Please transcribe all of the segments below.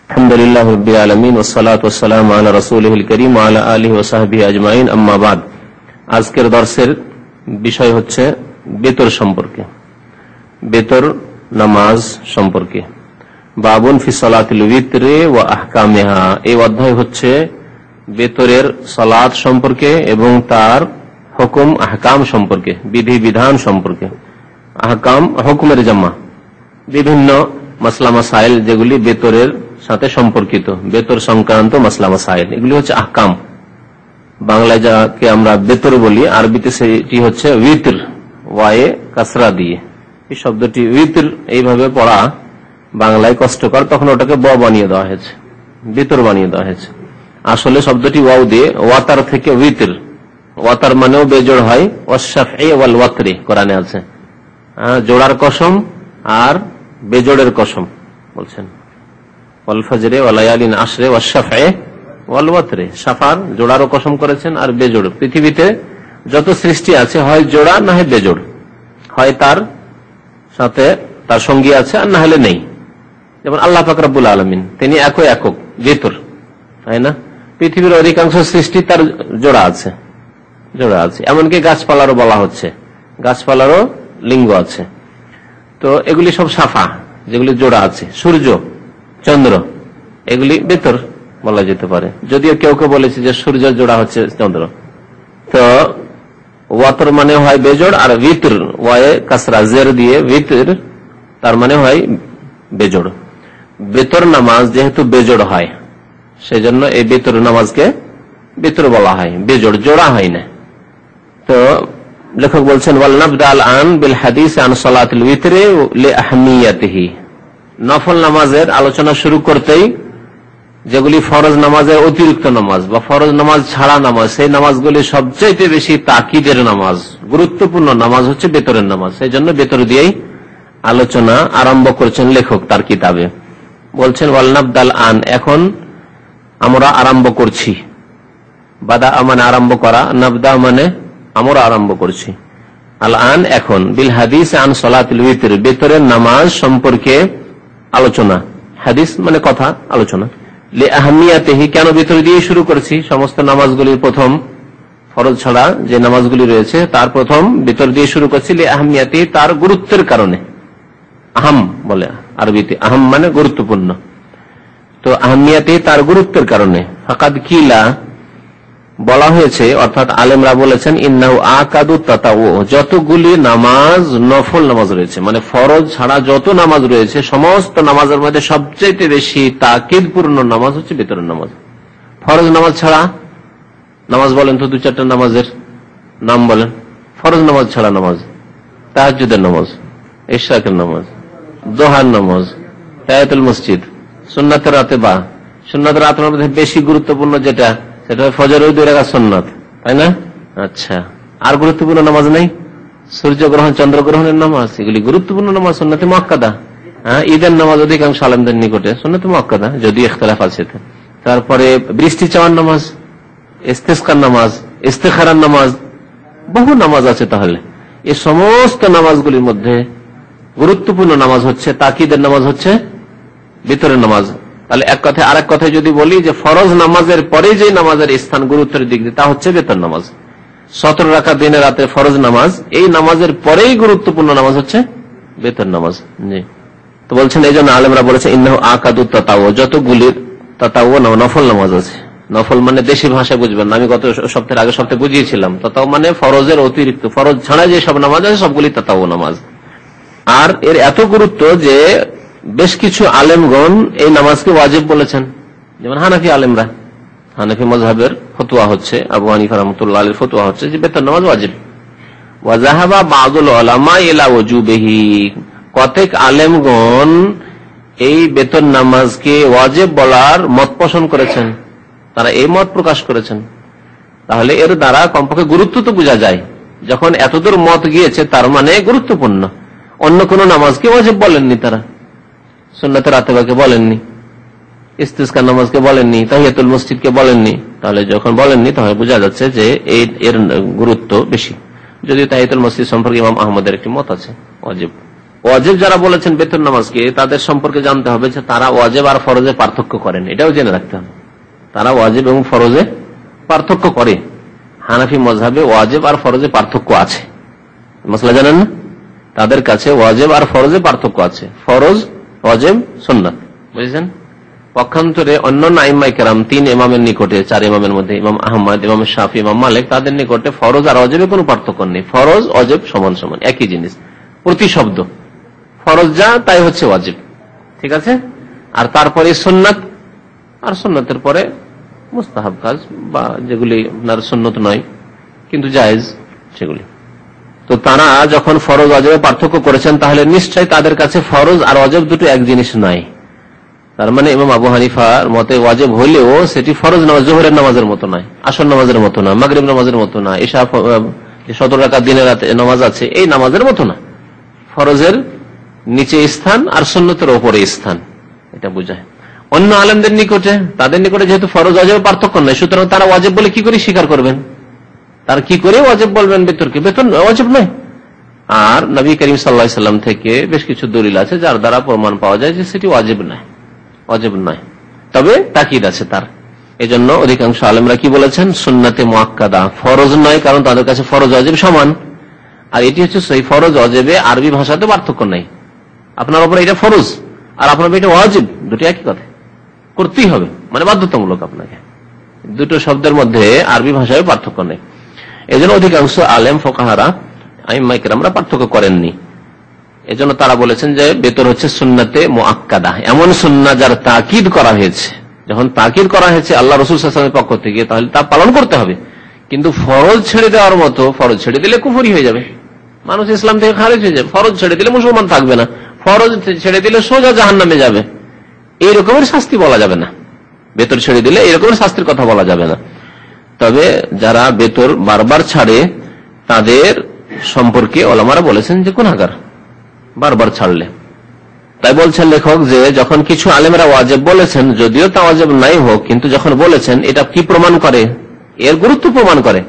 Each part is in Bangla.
আলহামদুলিল্লাহি রাব্বিল আলামিন ওয়াস সালাতু ওয়াস সালামু আলা রাসূলিল কারীম ওয়া আলা আলিহি ওয়া সাহবিহি আজমাইন, আম্মা বাদ। আজকের দর্শের বিষয় হচ্ছে বেতর সম্পর্কে, বেতর নামাজ সম্পর্কে। বাবুন ফি সালাতিল উইতরি ওয়া আহকামিহা। এই অধ্যায় হচ্ছে বেতরের সালাত সম্পর্কে এবং তার হুকুম আহকাম সম্পর্কে, বিধি বিধান সম্পর্কে। আহকাম হুকুমের জামা, বিভিন্ন মাসলা মাসাইল যেগুলি বেতরের সাথে সম্পর্কিত, বেতর সংক্রান্ত মাসলা মাসাইল, এগুলি হচ্ছে আহকাম। বাংলায় যাকে আমরা বেতর বলি, আরবিতে সেটি হচ্ছে উইতর, ওয়ায়ে কাসরা দিয়ে। এই শব্দটি উইতর এইভাবে পড়া বাংলায় কষ্টকর, তখন ওটাকে ব বানিয়ে দেওয়া হয়েছে, বেতর বানিয়ে দেওয়া হয়েছে। আসলে শব্দটি ওয়াও দিয়ে, ওয়াতার থেকে উইতর, ওয়াতার মানেও বেজোড় হয়, ওয়াশফাই ওয়াল ওয়াতরি কোরআনে আছে। জোড়ার কসম আর বেজোড়ের কসম বলছেন, ওয়াল ফজরে ওয়া লায়ালিন আশরে ওয়াশফাই ওয়াল ওয়াতরি। সাফার জোড়ারও কসম করেছেন আর বেজোড়। পৃথিবীতে যত সৃষ্টি আছে হয় জোড়া না হয় বেজোড়, হয় তার সাথে তার সঙ্গী আছে আর না হলে নেই। যেমন আল্লাহ পাক রব্বুল আলামিন, তিনি একক বেতর, তাই না? পৃথিবীর অধিকাংশ সৃষ্টি তার জোড়া আছে, জোড়া আছে। এমনকি গাছপালারও বলা হচ্ছে, গাছপালারও লিঙ্গ আছে। তো এগুলি সব সাফা, যেগুলি জোড়া আছে। সূর্য, চন্দ্র, এগুলি বেতর বলা যেতে পারে। যদিও কেউ কেউ বলেছে যে সূর্য জোড়া হচ্ছে চন্দ্র। তো ওয়াতর মানে হয় বেজোড়, আর ভিতর ওয়ায়ে কাসরা জের দিয়ে ভিতর, তার মানে হয় বেজোড়। বেতর নামাজ যেহেতু বেজোড় হয়, সেজন্য এই বেতর নামাজকে বেতর বলা হয়, বেজোড়, জোড়া হয় না। তো লেখক বলছেন, ওয়াল নাবদা আল আন বিল হাদিস আন সালাতিল উইতরি লিআহমিয়াতিহি। নফল নামাজের আলোচনা শুরু করতেই যেগুলি ফরজ নামাজের অতিরিক্ত নামাজ বা ফরজ নামাজ ছাড়া নামাজ, সেই নামাজগুলি সবচেয়ে বেশি তাকিদের নামাজ, গুরুত্বপূর্ণ নামাজ হচ্ছে বেতরের নামাজ। সেই জন্য বেতর দিয়েই আলোচনা আরম্ভ করছেন লেখক তার কিতাবে। বলছেন ওয়াল নাবদাল আন, এখন আমরা আরম্ভ করছি। বাদা মানে আরম্ভ করা, নাবদা মানে আমরা আরম্ভ করছি। আল আন এখন, বিল হাদিস আন সালাতুল উইতর, বেতরের নামাজ সম্পর্কে আলোচনা। হাদিস মানে কথা, আলোচনা। লিআহমিয়াতিহি, কেন বেতর দিয়ে শুরু করছি? সমস্ত নামাজগুলির প্রথম, ফরজ ছাড়া যে নামাজগুলি রয়েছে তার প্রথম বেতর দিয়ে শুরু করছি। লিআহমিয়াতিহি, তার গুরুত্বের কারণে। আহম বলে আরবিতে, আহম মানে গুরুত্বপূর্ণ। তো আহমিয়াতিহি, তার গুরুত্বের কারণে। ফাকাদ কিলা, বলা হয়েছে, অর্থাৎ আলেমরা বলেছেন, ইন্নাহু আকাদু তাতাউ, যতগুলি নামাজ নফল নামাজ রয়েছে, মানে ফরজ ছাড়া যত নামাজ রয়েছে, সমস্ত নামাজের মধ্যে সবচেয়ে বেশি তাকিদপূর্ণ নামাজ হচ্ছে বেতরের নামাজ। ফরজ নামাজ ছাড়া নামাজ বলেন তো, দু চারটা নামাজের নাম বলেন। ফরজ নামাজ ছাড়া নামাজ, তাহাজ্জুদের নামাজ, ইশরাকের নামাজ, দোহার নামাজ, তাহিয়াতুল মসজিদ, সুন্নাতের রাতেবা। সুন্নাতের রাতের মধ্যে বেশি গুরুত্বপূর্ণ যেটা, সেটা ফজরের 2 রাকাত সুন্নাত, তাই না? আচ্ছা, আর গুরুত্বপূর্ণ নামাজ নেই? সূর্যগ্রহণ, চন্দ্রগ্রহণের নামাজ, এগুলি গুরুত্বপূর্ণ নামাজ, সুন্নতে মুআক্কাদা। ঈদের নামাজ অধিকাংশ আলেমদের নিকটে সুন্নতে মুআক্কাদা, যদি ইখতিলাফ আছে। তারপরে বৃষ্টি চাওয়ার নামাজ, ইস্তেসকার নামাজ, ইস্তেখারার নামাজ, বহু নামাজ আছে। তাহলে এই সমস্ত নামাজগুলির মধ্যে গুরুত্বপূর্ণ নামাজ হচ্ছে, তাকিদের নামাজ হচ্ছে ভিতরের নামাজ। তাহলে এক কথায়, আর এক কথায় যদি বলি যে ফরজ নামাজের পরে যে নামাজের স্থান গুরুত্বের দিক দিয়ে, তা হচ্ছে বেতর নামাজ। 17 রাকাত দিনে রাতে ফরজ নামাজ, এই নামাজের পরেই গুরুত্বপূর্ণ নামাজ হচ্ছে বেতর নামাজ। জি, তো বলছেন এই জন্য আলেমরা বলেছে, ইন্নাহু আকাদু তাতাউ, যতগুলি তাতাউ নফল নামাজ আছে। নফল মানে দেশি ভাষায় বুঝবেন না, আমি গত সপ্তাহের আগের সপ্তাহে বুঝিয়েছিলাম। তাতাউ মানে ফরজের অতিরিক্ত, ফরজ ছাড়া যে সব নামাজ আছে সবগুলি তাতাউ নামাজ। আর এর এত গুরুত্ব যে বেশ কিছু আলেমগণ এই নামাজকে ওয়াজিব বলেছেন। যেমন হানাফি আলেমরা, হানাফি মাযহাবের ফতোয়া হচ্ছে, আবু হানিফা রাহমাতুল্লাহ আলাইহির ফতোয়া হচ্ছে যে বেতর নামাজ ওয়াজিব। ওয়া যাহাবা বাযুল উলামা ইলা ওয়াজুবিহি, কতক আলেমগণ এই বেতর নামাজকে ওয়াজিব বলার মত পোষণ করেছেন, তারা এই মত প্রকাশ করেছেন। তাহলে এর দ্বারা কমপক্ষে গুরুত্ব তো বোঝা যায়। যখন এতদূর মত গিয়েছে, তার মানে গুরুত্বপূর্ণ। অন্য কোন নামাজকে ওয়াজিব বলেননি তারা, সুন্নাতে রাতেবাকে বলেননি, ইস্তিসকার নামাজকে বলেননি, তাহিয়াতুল মসজিদকে বলেননি। তাহলে যখন বলেননি, তাহলে বোঝা যাচ্ছে যে এর গুরুত্ব বেশি। যদিও তাহিয়াতুল মসজিদ সম্পর্কে ইমাম আহমদের একটি মত আছে, ওয়াজিব ওয়াজিব যারা বলেছেন বেতন নামাজকে, তাদের সম্পর্কে জানতে হবে যে তারা ওয়াজিব আর ফরজে পার্থক্য করেন, এটাও জেনে রাখতে হবে। তারা ওয়াজিব এবং ফরজে পার্থক্য করে। হানাফি মযহাবে ওয়াজিব আর ফরজে পার্থক্য আছে, মসলা জানেন না? তাদের কাছে ওয়াজিব আর ফরজে পার্থক্য আছে, ফরজ, ওয়াজিব, সুন্নাত, বুঝেছেন? পক্ষান্তরে অন্য আইম্মায়ে কেরাম, 3 ইমামের নিকটে, 4 ইমামের মধ্যে ইমাম আহমদ, ইমাম শাফি, ইমাম মালিক, তাদের নিকটে ফরজ আর ওয়াজিবে কোনো পার্থক্য নেই। ফরজ ওয়াজিব সমান সমান, একই জিনিস, প্রতি শব্দ। ফরজ যা তাই হচ্ছে ওয়াজিব, ঠিক আছে? আর তারপরে সুন্নাত, আর সুন্নাতের পরে মুস্তাহাব কাজ বা যেগুলি আপনার সুন্নত নয় কিন্তু জায়েজ সেগুলি। তো তারা যখন ফরজ ওয়াজিবে পার্থক্য করেছেন, তাহলে নিশ্চয় তাদের কাছে ফরজ আর ওয়াজিব দুটো এক জিনিস নয়। তার মানে ইমাম আবু হানিফার মতে ওয়াজিব হলেও সেটি ফরজ নামাজ, জোহরের নামাজের মতো নয়, আসর নামাজের মতো না, মাগরিব নামাজের মতো না, ইশা 17 রাকাত দিনের রাতে নামাজ আছে এই নামাজের মতো না। ফরজের নিচে স্থান আর সুন্নতের উপরে স্থান, এটা বোঝায়। অন্য আলেমদের নিকটে, তাদের নিকটে যেহেতু ফরজ ওয়াজিবের পার্থক্য নয়, সুতরাং তারা ওয়াজিব বলে কি করে স্বীকার করবেন? তারা কি করে ওয়াজিব বলবেন বেতনকে? বেতন ওয়াজিব নয়। আর নবী করিম সাল্লাল্লাহু আলাইহি সাল্লাম থেকে বেশ কিছু দলিল আছে যার দ্বারা প্রমাণ পাওয়া যায় যে সেটি ওয়াজিব নয়, ওয়াজিব নয়, তবে তাকিদ আছে তার। এজন্য অধিকাংশ আলেমরা কি বলেছেন? সুন্নাতে মুআক্কাদা, ফরজ নয়, কারণ তাদের কাছে ফরজ ওয়াজিব সমান। আর এটি হচ্ছে সেই ফরজ ওয়াজিবে আরবি ভাষাতে পার্থক্য নেই। আপনার উপরে এটা ফরজ আর আপনার এটা ওয়াজিব, দুটো একই কথা, করতেই হবে, মানে বাধ্যতামূলক আপনাকে। দুটো শব্দের মধ্যে আরবি ভাষায় পার্থক্য নেই। এজন্য অধিকাংশ আলেম ফোকাহারা, আইম্মায়ে কেরামরা পার্থক্য করেননি। এজন্য তারা বলেছেন যে বেতন হচ্ছে সুন্নাতে মুআক্কাদা, এমন সুন্নাহ যার তাকিদ করা হয়েছে। যখন তাকিদ করা হয়েছে আল্লাহ রাসূল সাল্লাল্লাহু আলাইহি ওয়াসাল্লামের পক্ষ থেকে, তাহলে তা পালন করতে হবে। কিন্তু ফরজ ছেড়ে দেওয়ার মতো, ফরজ ছেড়ে দিলে কুফরি হয়ে যাবে, মানুষ ইসলাম থেকে খারিজ হয়ে যাবে। ফরজ ছেড়ে দিলে মুসলমান থাকবে না, ফরজ ছেড়ে দিলে সোজা জাহান্নামে যাবে, এই রকমের শাস্তি বলা যাবে না। বেতন ছেড়ে দিলে এই রকমের শাস্তির কথা বলা যাবে না। তবে যারা বেতন বারবার ছাড়ে তাদের সম্পর্কে ওলামারা বলেছেন যে গুনাহগার, বারবার ছাড়লে। তাই বলছেন লেখক যে যখন কিছু আলেমরা ওয়াজিব বলেছেন, যদিও তা ওয়াজিব নাই হোক, কিন্তু যখন বলেছেন এটা কি প্রমাণ করে? এর গুরুত্ব প্রমাণ করে।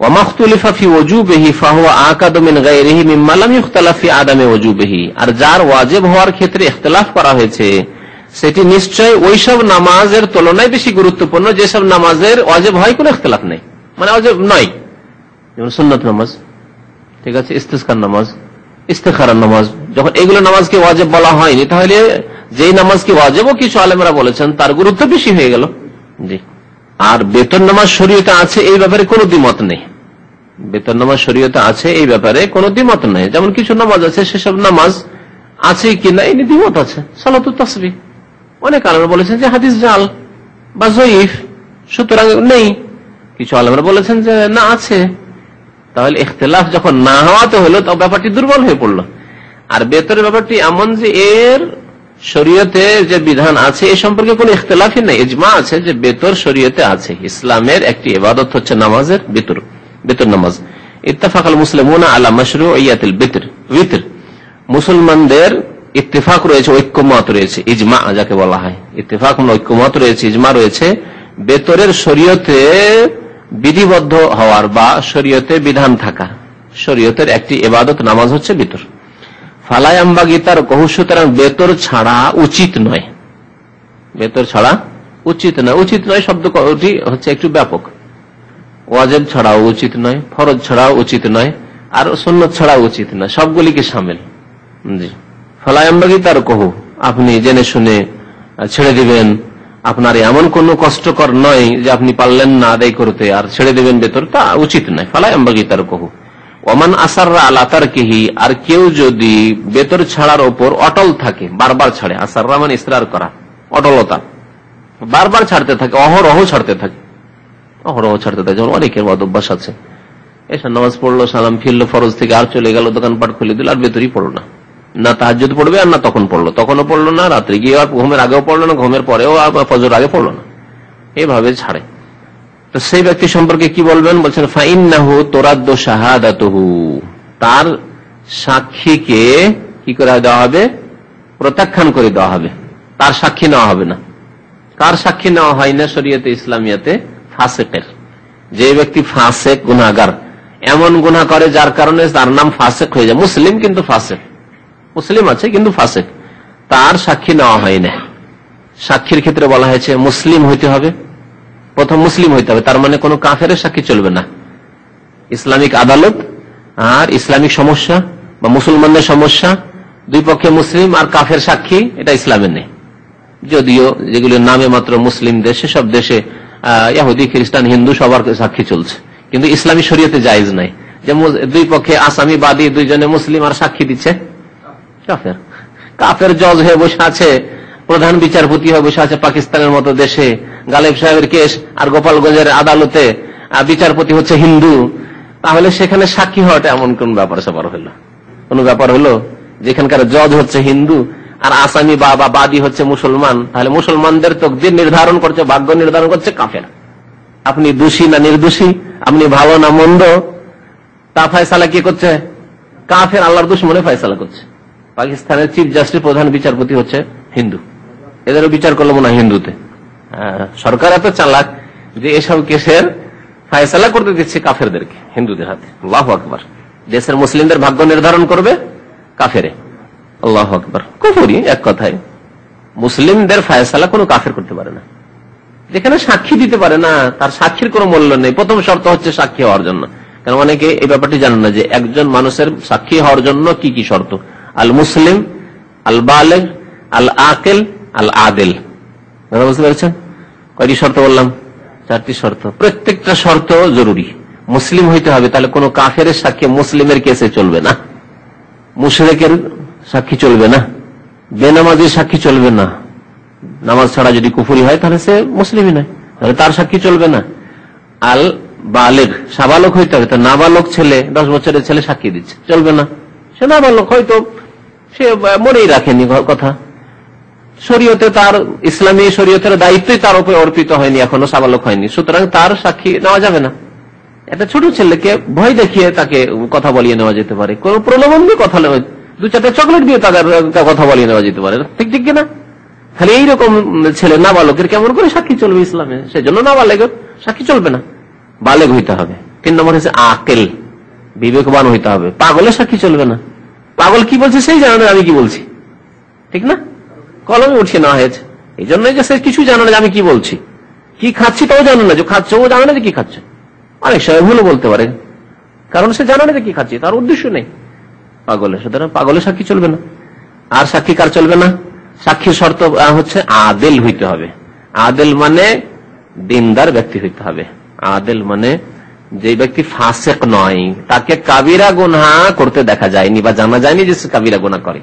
ওয়া মাখতুলিফা ফি ওয়াজুবিহি ফাহুয়া আকাদু মিন গায়রিহি মিম্মা লাম ইখতালাফ ফি আদামি ওয়াজুবিহি। আর যার ওয়াজিব হওয়ার ক্ষেত্রে ইখতিলাফ করা হয়েছে সেটি নিশ্চয় ওইসব নামাজের তুলনায় বেশি গুরুত্বপূর্ণ যেসব নামাজের ওয়াজিব হয় কোনো ইখতিলাফ নেই, মানে ওয়াজিব নয়। যেমন সুন্নাত নামাজ, ঠিক আছে, ইস্তিসকার নামাজ, ইস্তেখারার নামাজ, যখন এইগুলো নামাজকে ওয়াজিব বলা হয়নি, তাহলে যেই নামাজকে ওয়াজিবও কিছু আলেমরা বলেছেন তার গুরুত্ব বেশি হয়ে গেল। জি। আর বেতন নামাজ শরীয়তে আছে এই ব্যাপারে কোনো দ্বিমত নেই। বেতন নামাজ শরীয়তে আছে এই ব্যাপারে কোনো দ্বিমত নেই। যেমন কিছু নামাজ আছে সেসব নামাজ আছে কিনা এই দ্বিমত আছে। সালাতুত তাসবিহ অনেক আলেমরা বলেছেন যে হাদিস জাল বা জয়ীফ, সুতরাং নেই। কিছু আলেমরা বলেছেন যে না আছে। তাহলে ইখতিলাফ যখন না হওয়াতে হলো, তখন ব্যাপারটি দুর্বল হয়ে পড়লো। আর বেতনের ব্যাপারটি এমন যে এর শরীয়তে যে বিধান আছে এ সম্পর্কে কোনো ইখতিলাফই নেই, ইজমা আছে যে বেতর শরীয়তে আছে। ইসলামের একটি ইবাদত হচ্ছে নামাজের বেতর নামাজ। ইত্তেফাকাল মুসলিমুনা আলা মাশরুইয়াতিল বিতর, মুসলমানদের ইত্তেফাক রয়েছে, ঐক্যমত রয়েছে, ইজমা যাকে বলা হয়। ইত্তেফাক মানে ঐক্যমত রয়েছে, ইজমা রয়েছে বেতরের শরীয়তে বিধিবদ্ধ হওয়ার বা শরীয়তে বিধান থাকা। শরীয়তের একটি ইবাদত নামাজ হচ্ছে বেতর। ফালায় আম্বাগি তার কহু, সুতরাং বেতর ছাড়া উচিত নয়। বেতর ছাড়া উচিত নয়। উচিত নয় শব্দটি হচ্ছে একটু ব্যাপক। ওয়াজিব ছাড়াও উচিত নয়, ফরজ ছাড়াও উচিত নয়, আর সুন্নত ছাড়াও উচিত নয়, সবগুলিকে শামিল। জি। ফালায় আম্বাগি তার কহু, আপনি জেনে শুনে ছেড়ে দিবেন, আপনার এমন কোন কষ্টকর নয় যে আপনি পারলেন না আদায় করতে আর ছেড়ে দিবেন বেতর, তা উচিত নয়। ফালায় আম্বাগি তার কহু। ওমান আসাররা আলা তারকিহি, আর কেউ যদি বেতর ছাড়ার ওপর অটল থাকে, বারবার ছাড়ে, আসাররা মানে ইসরার করা, অটলতা, বারবার ছাড়তে থাকে, অহরহ ছাড়তে থাকে, অহরহ ছাড়তে থাকে। যেমন অনেকের অভ্যাস আছে, এসা নামাজ পড়লো, সালাম ফিরলো ফরজ থেকে, আর চলে গেল, দোকানপাট খুলে দিল, আর বেতরই পড়লো না। না তাহাজ্জুদ পড়বে আর না তখন পড়লো, তখনও পড়লো না, রাত্রে গিয়ে আর ঘুমের আগেও পড়লো না, ঘুমের পরেও ফজর আগে পড়লো না, এভাবে ছাড়ে। তো সেই ব্যক্তি সম্পর্কে কি বলবেন? বলছেন ফাইন্নাহু তুরাদ্দু শাহাদাতুহু, তার সাক্ষীকে কি করে দেওয়া হবে? প্রত্যাখ্যান করে দেওয়া হবে, তার সাক্ষী নেওয়া হবে না। কার সাক্ষী নেওয়া হয় না শরীয়তে ইসলামিয়াতে? ফাসিকের। যে ব্যক্তি ফাসিক, গুনাহগার, এমন গুনাহ করে যার কারণে তার নাম ফাসিক হয়ে যায়, মুসলিম কিন্তু ফাসিক, মুসলিম আছে কিন্তু ফাসেক, তার সাক্ষী নেওয়া হয় না। সাক্ষীর ক্ষেত্রে বলা হয়েছে মুসলিম হইতে হবে, প্রথম মুসলিম হইতে হবে, তার মানে কোনো কাফেরের সাক্ষী চলবে না। ইসলামিক আদালত আর ইসলামিক সমস্যা বা মুসলমানদের সমস্যা, দুই পক্ষে মুসলিম আর কাফের সাক্ষী, এটা ইসলামের নেই। যদিও যেগুলোর নামে মাত্র মুসলিম দেশ, সেসব দেশে ইহুদি, খ্রিস্টান, হিন্দু সবার সাক্ষী চলছে, কিন্তু ইসলামী শরীয়তে জায়েজ নাই যে দুই পক্ষে আসামি বাদী দুইজনে মুসলিম আর সাক্ষী দিচ্ছে কাফের। কাফের জজ হয়ে বসে আছে, প্রধান বিচারপতি হয়ে বসে আছে পাকিস্তানের মতো দেশে, গালেব সাহেবের কেস আর গোপালগঞ্জের আদালতে বিচারপতি হচ্ছে হিন্দু, তাহলে সেখানে সাক্ষী হওয়াটা এমন কোন ব্যাপার স্যাপার হইলো? কোন ব্যাপার হলো যেখানকার জজ হচ্ছে হিন্দু আর আসামি বা বাদী হচ্ছে মুসলমান, তাহলে মুসলমানদের তকদির নির্ধারণ করছে, ভাগ্য নির্ধারণ করছে কাফের। আপনি দোষী না নির্দোষী, আপনি ভালো না মন্দ, তা ফয়সালা কি করছে? কাফের, আল্লাহর দুশমনে ফয়সালা করছে। পাকিস্তানের চিফ জাস্টিস, প্রধান বিচারপতি হচ্ছে হিন্দু, এদেরও বিচার করলো মনে হয় হিন্দুতে। সরকার এত চালাক যে এসব কেসের ফয়সালা করতে দিচ্ছে কাফেরদেরকে, হিন্দুদের হাতে। আল্লাহু আকবার। দেশের মুসলিমদের ভাগ্য নির্ধারণ করবে কাফেরে। আল্লাহু আকবার। কুফরি এক কথায়। মুসলিমদের ফয়সালা কোনো কাফের করতে পারে না। যেখানে সাক্ষী দিতে পারে না, তার সাক্ষীর কোনো মূল্য নেই। প্রথম শর্ত হচ্ছে সাক্ষী হওয়ার জন্য। কারণ অনেকে এই ব্যাপারটি জানেন না যে একজন মানুষের সাক্ষী হওয়ার জন্য কি কি শর্ত। আল মুসলিম, আল বালেগ, আল আকিল, আল আদিল। বুঝতে পেরেছেন? কয়টি শর্ত বললাম? 4টি শর্ত। প্রত্যেকটা শর্ত জরুরি। মুসলিম হইতে হবে, তাহলে কোনো কাফের সাক্ষী মুসলিমের কেসে চলবে না, মুশরিকের সাক্ষী চলবে না, বেনামাজির সাক্ষী চলবে না। নামাজ ছাড়া যদি কুফরি হয় তাহলে সে মুসলিমই নয়, তাহলে তার সাক্ষী চলবে না। আল বালেগ, সাবালক হইতে হবে, তো নাবালক ছেলে, 10 বছরের ছেলে সাক্ষী দিচ্ছে, চলবে না। সে নাবালক, হয়তো সে মনেই রাখেনি কথা। শরীয়তে তার, ইসলামী শরীয়তের দায়িত্বই তার উপরে অর্পিত হয়নি, এখনো সাবালক হয়নি, সুতরাং তার সাক্ষী নেওয়া যাবে না। একটা ছোট ছেলেকে ভয় দেখিয়ে তাকে কথা বলিয়ে নেওয়া যেতে পারে, কোন প্রলোভন দিয়ে কথা নেওয়া, 2-4টা চকলেট দিয়ে তাদের কথা বলিয়ে নেওয়া যেতে পারে, ঠিক ঠিক কিনা? খালি এইরকম ছেলে নাবালকের কেমন করে সাক্ষী চলবে ইসলামে? সেজন্য নাবালেগের সাক্ষী চলবে না, বালেগ হইতে হবে। 3 নম্বর হচ্ছে আকেল, বিবেকবান হইতে হবে। পাগলের সাক্ষী চলবে না। পাগল কি বলছে সেই জানে না আমি কি বলছি, ঠিক না? কলমে উঠিয়ে নেওয়া হয়েছে, এই জন্যই যে সে কিছু জানে না যে আমি কি বলছি, কি খাচ্ছি তাও জানে না, যে খাচ্ছে ও জানে না যে কি খাচ্ছে। অনেক সময় ভুলও বলতে পারে, কারণ সে জানে না যে কি খাচ্ছে, তার উদ্দেশ্য নেই পাগলের। সুতরাং পাগলের সাক্ষী চলবে না। আর সাক্ষী কার চলবে না? সাক্ষীর শর্ত হচ্ছে আদেল হইতে হবে। আদেল মানে দিনদার ব্যক্তি হইতে হবে। আদেল মানে যে ব্যক্তি ফাসেক নয়, তাকে কাবিরা গুনাহ করতে দেখা যায়নি বা জানা যায়নি যে সে কাবিরা গুনাহ করে,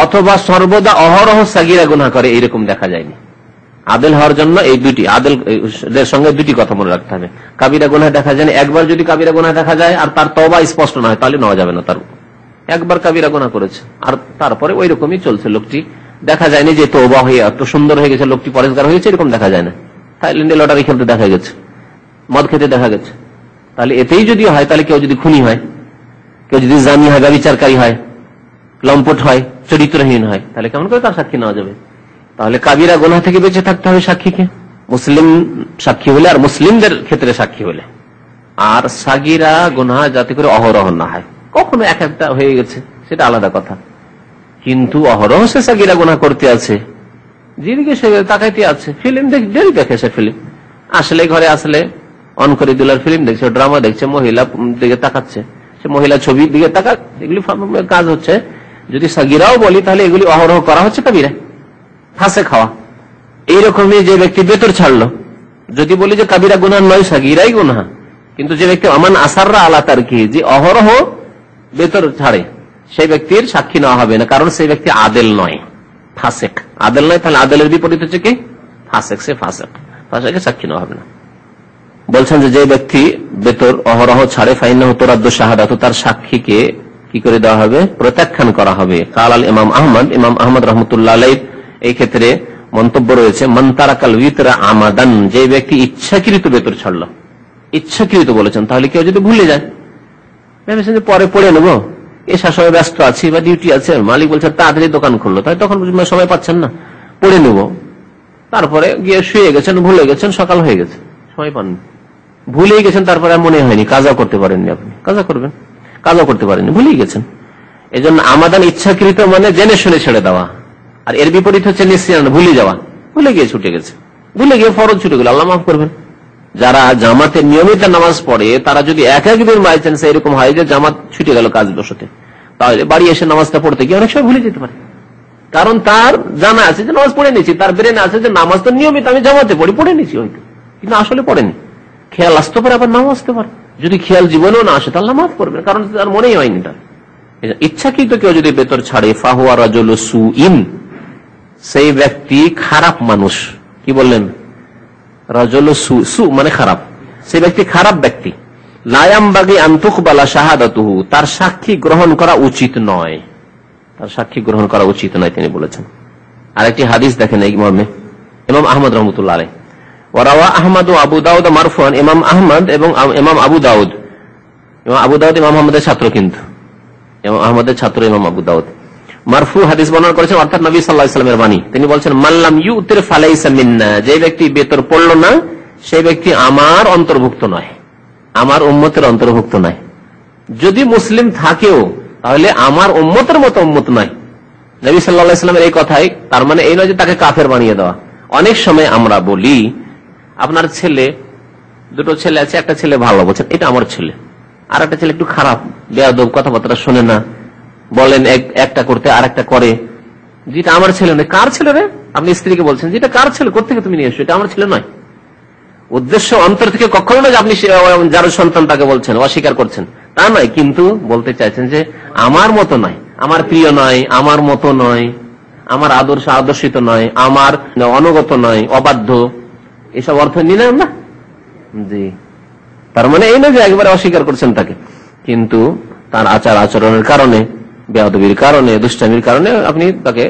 অথবা সর্বদা অহরহ সাগীরা গুনাহ করে, এইরকম দেখা যায়নি। আদেল হওয়ার জন্য এই দুটি, আদেলের সঙ্গে 2টি কথা মনে রাখতে হবে। কাবিরা গুনাহ দেখা যায়নি, একবার যদি কাবিরা গুনাহ দেখা যায় আর তার তওবা স্পষ্ট না হয় তাহলে নেওয়া যাবে না। তার একবার কাবিরা গুনাহ করেছে আর তারপরে ওই রকমই চলছে, লোকটি দেখা যায়নি যে তওবা হয়ে এত সুন্দর হয়ে গেছে, লোকটি পরেশগার হয়েছে, এরকম দেখা যায় না। থাইল্যান্ডে লটারি খেলতে দেখা গেছে, মদ খেতে দেখা গেছে, তাহলে এতেই যদি হয়, তাহলে কেউ যদি খুনি হয়, কেউ যদি জানি হয়, ব্যভিচারকারী হয়, লম্পট হয়, চরিত্রহীন হয়, তাহলে কেমন করে তার সাক্ষী নেওয়া যাবে? তাহলে কাবিরা গুনাহ থেকে বেঁচে থাকতে হবে সাক্ষীকে, মুসলিম সাক্ষী হলে আর মুসলিমদের ক্ষেত্রে সাক্ষী হলে। আর সাগীরা গুনাহ যাতে করে অহরহ না হয়। কখনো এক একটা হয়ে গেছে সেটা আলাদা কথা, কিন্তু অহরহ সে সাগীরা গুনাহ করতে আছে, যেদিকে সে তাকাইতে আছে। ফিল্ম ডেলি দেখে সে, ফিল্ম আসলে ঘরে আসলে অন করে দিলার ফিল্ম দেখছে, ড্রামা দেখছে, মহিলা দিকে তাকাচ্ছে, সে মহিলা ছবির দিকে তাকা, এগুলি কাজ হচ্ছে। যদি সাগীরাও বলি তাহলে এগুলি অহরহ করা হচ্ছে কাবিরা, ফাঁসে খাওয়া। এইরকমই যে ব্যক্তি বেতর ছাড়লো, যদি বলি যে কাবিরা গুনাহ নয়, সাগীরাই গুনাহ, কিন্তু যে ব্যক্তি আমান আসাররা আলা তারকি, যে অহরহ বেতর ছাড়ে, সেই ব্যক্তির সাক্ষী নেওয়া হবে না, কারণ সেই ব্যক্তি আদেল নয়, ফাসেক। আদেল নয়, তাহলে আদেলের বিপরীত হচ্ছে কি? ফাসেক। সে ফাসেক, ফাসেকের সাক্ষী নেওয়া হবে না। বলছেন যে ব্যক্তি বেতর অহরহ ছাড়ে, ফাইন্নাহু তুরাদ্দু শাহাদাতু, তার সাক্ষীকে কি করে দেওয়া হবে? প্রত্যাখ্যান করা হবে। কাল আল ইমাম আহমদ, ইমাম আহমদ রাহমাতুল্লাহ আলাইহি এই ক্ষেত্রে মন্তব্য রয়েছে, মান তারাকাল উইতরা আমাদান, যে ব্যক্তি ইচ্ছাকৃত বেতর ছাড়লো, ইচ্ছাকৃত বলেছেন, তাহলে কেউ যদি ভুলে যায়, ভেবেছেন যে পরে পড়ে নেবো, এসা সময় ব্যস্ত আছি বা ডিউটি আছে, মালিক বলছে তাড়াতাড়ি দোকান খুললো, তাই তখন সময় পাচ্ছেন না, পড়ে নেবো, তারপরে গিয়ে শুয়ে গেছেন, ভুলে গেছেন, সকাল হয়ে গেছে, সময় পাননি, ভুলেই গেছেন, তারপরে মনে হয়নি, কাজা করতে পারেননি, আপনি কাজা করবেন, কাজা করতে পারেননি, ভুলেই গেছেন। এই জন্য আমাদান ইচ্ছাকৃত মানে জেনে শুনে ছেড়ে দেওয়া, আর এর বিপরীত হচ্ছে নিঃসিয়ান, ভুলে যাওয়া, ভুলে গিয়ে ছুটে গেছে, ভুলে গিয়ে ফরজ ছুটে গেল, আল্লাহ মাফ করবেন। যারা জামাতে নিয়মিত নামাজ পড়ে তারা যদি এক একদিন বাই চান্স এরকম হয় যে জামাত ছুটে গেল কাজ বসতে, তাহলে বাড়ি এসে নামাজটা পড়তে গিয়ে অনেক সময় ভুলে যেতে পারে। কারণ তার জানা আছে যে নামাজ পড়ে নিয়েছি, তার ব্রেনে আছে যে নামাজ তো নিয়মিত আমি জামাতে পড়ে নিয়েছি হয়তো, কিন্তু আসলে পড়েনি। খেয়াল আসতে পারে, আবার নাও আসতে পারে। যদি খেয়াল জীবনেও না আসে তাহলে মাফ করবেন, কারণ তার মনেই হয়নি। তার ইচ্ছাকৃত কেউ যদি বেতর ছাড়ে, ফাহুয়া রাজুলু সুইন, সেই ব্যক্তি খারাপ মানুষ। কি বললেন? রাজুলু সু মানে খারাপ, সেই ব্যক্তি খারাপ ব্যক্তি। লায়ামবাগি আন তুকবালা শাহাদাতুহু, তার সাক্ষী গ্রহণ করা উচিত নয়, তার সাক্ষী গ্রহণ করা উচিত নয় তিনি বলেছেন। আরেকটি হাদিস দেখেন এই মর্মে, ইমাম আহমদ রহমতুল্লাহ আলাইহি, ওয়ারাওয়া আহমদ ও আবু দাউদ মারফুআন, ইমাম আহমদ এবং ইমাম আবু দাউদ, ইমাম আহমদের ছাত্র, কিন্তু ইমাম আহমদের ছাত্র ইমাম আবু দাউদ মারফু হাদিস বর্ণনা করেছেন, অর্থাৎ নবী সাল্লাল্লাহু আলাইহি ওয়াসাল্লামের বাণী। তিনি বলছেন, মাল্লাম ইউতির ফালাইসা মিন্না, যে ব্যক্তি বেতর পড়ল না সেই ব্যক্তি আমার অন্তর্ভুক্ত নয়, আমার উম্মতের অন্তর্ভুক্ত নয়। যদি মুসলিম থাকেও তাহলে আমার উম্মতের মতো উম্মত নয়। নবী সাল্লাল্লাহু আলাইহি ওয়াসাল্লামের এই কথাই তার মানে এই নয় যে তাকে কাফের বানিয়ে দেওয়া। অনেক সময় আমরা বলি, আপনার ছেলে, দুটো ছেলে আছে, একটা ছেলে ভালো, বলছেন এটা আমার ছেলে, আর একটা ছেলে একটু খারাপ, বেয়াদব, কথাবার্তা শোনে না, বলেন একটা করতে আর একটা করে, যেটা আমার ছেলে নয়। কার ছেলে রে? আপনি স্ত্রীকে বলছেন যেটা কার ছেলে, কোথেকে তুমি নিয়ে এসো, এটা আমার ছেলে নয়। উদ্দেশ্য অন্তর থেকে কখনো না যে আপনি যার সন্তান তাকে বলছেন, অস্বীকার করছেন, তা নয়, কিন্তু বলতে চাইছেন যে আমার মতো নয়, আমার প্রিয় নয়, আমার মতো নয়, আমার আদর্শিত নয়, আমার অনুগত নয়, অবাধ্য, এসব অর্থ নিলেন না। জি, তার মানে এই না যে একবারে অস্বীকার করছেন তাকে, কিন্তু তার আচার আচরণের কারণে, বেয়াদবির কারণে, দুষ্টামির কারণে আপনি তাকে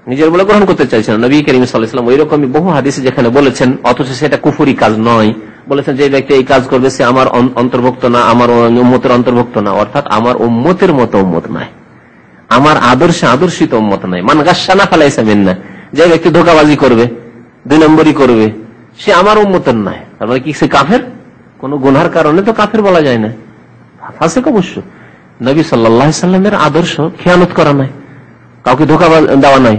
নিজের বলে গ্রহণ করতে চাইছেন। নবী করিম সাল্লাল্লাহু আলাইহি ওয়াসাল্লাম ওই রকমই বহু হাদিসে যেখানে বলেছেন, অথচ সেটা কুফরি কাজ নয়, বলেছেন যে ব্যক্তি এই কাজ করবে সে আমার অন্তর্ভুক্ত না, আমার উম্মতের অন্তর্ভুক্ত না, অর্থাৎ আমার উম্মতের মতো উম্মত নয়, আমার আদর্শিত উম্মত নয়। মান গাশশানা ফালাইসা মিন্না, যে ব্যক্তি ধোঁকাবাজি করবে, 2 নম্বরই করবে, সে আমার উম্মতের নয়। তার মানে কি সে কাফের? কোন গুনার কারণে তো কাফের বলা যায় না, ফাসিক অবশ্য। নবী সাল্লাল্লাহু আলাইহি ওয়াসাল্লামের আদর্শ খেয়ানত করা নাই, কাউকে ধোঁকা দেওয়া নাই,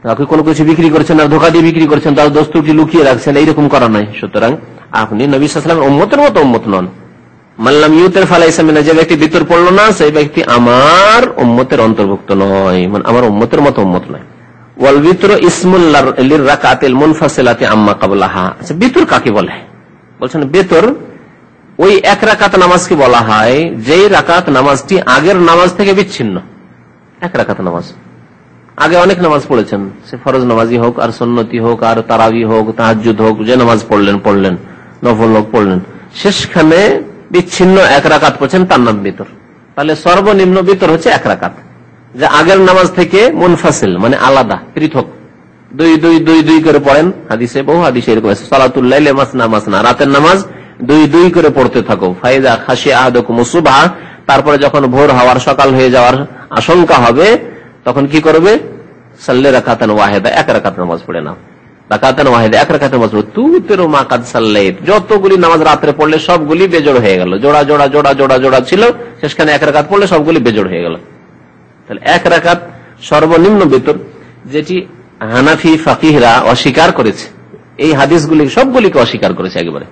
কাউকে কোনো কিছু বিক্রি করছেন আর ধোঁকা দিয়ে বিক্রি করছেন, তার দোষ ত্রুটি লুকিয়ে রাখছেন, এইরকম করা নাই। সুতরাং আপনি নবী সাল্লাল্লাহু আলাইহি ওয়াসাল্লামের উম্মতের মতো উম্মত নন। মাল্লাম ইউতির ফালাইসা মিন্না, যে ব্যক্তি বিতর পড়ল না সেই ব্যক্তি আমার উম্মতের অন্তর্ভুক্ত নয়, মানে আমার উম্মতের মতো উম্মত নয়। ওয়াল বিতরু ইসমুল লিররাকাতিল মুনফাসিলাতি আম্মা ক্বাবলাহা। আচ্ছা, বিতর কাকে বলে? বলছেন বেতর ওই 1 রাকাত নামাজকে বলা হয় যেই রাকাত নামাজটি আগের নামাজ থেকে বিচ্ছিন্ন। 1 রাকাত নামাজ, আগে অনেক নামাজ পড়েছেন, সে ফরজ নামাজি হোক আর সুন্নতি হোক আর তারাবি হোক, তাহাজ্জুদ হোক, যে নামাজ পড়লেন, নফল হোক পড়লেন, শেষখানে বিচ্ছিন্ন 1 রাকাত পড়ছেন, তার নাম বিতর। তাহলে সর্বনিম্ন বিতর হচ্ছে 1 রাকাত, যে আগের নামাজ থেকে মুনফাসিল মানে আলাদা, পৃথক, 2 করে পড়েন। হাদিসে বহু হাদিসে এরকম আছে, সালাতুল লাইলি মাসনা মাসনা, রাতের নামাজ 2 করে পড়তে থাকো। ফাইজা খাশিয়া আহাদুকুমুস সুবহা, তারপরে যখন ভোর হওয়ার, সকাল হয়ে যাওয়ার আশঙ্কা হবে, তখন কি করবে? সাল্লি রাকাতান ওয়াহিদা, 1 রাকাত নামাজ পড়ে নাও। রাকাতান ওয়াহিদা, 1 রাকাত নামাজ পড়ো। তুতিরু মা কাদ সাল্লাইত, যতগুলি নামাজ রাতে পড়লে সবগুলি বেজোড় হয়ে গেল, জোড়া ছিল, শেষখানে 1 রাকাত পড়লে সবগুলি বেজোড় হয়ে গেল। তাহলে 1 রাকাত সর্বনিম্ন বেতন, যেটি হানাফি ফাকিহরা অস্বীকার করেছে, এই হাদিসগুলি সবগুলিকে অস্বীকার করেছে একেবারে।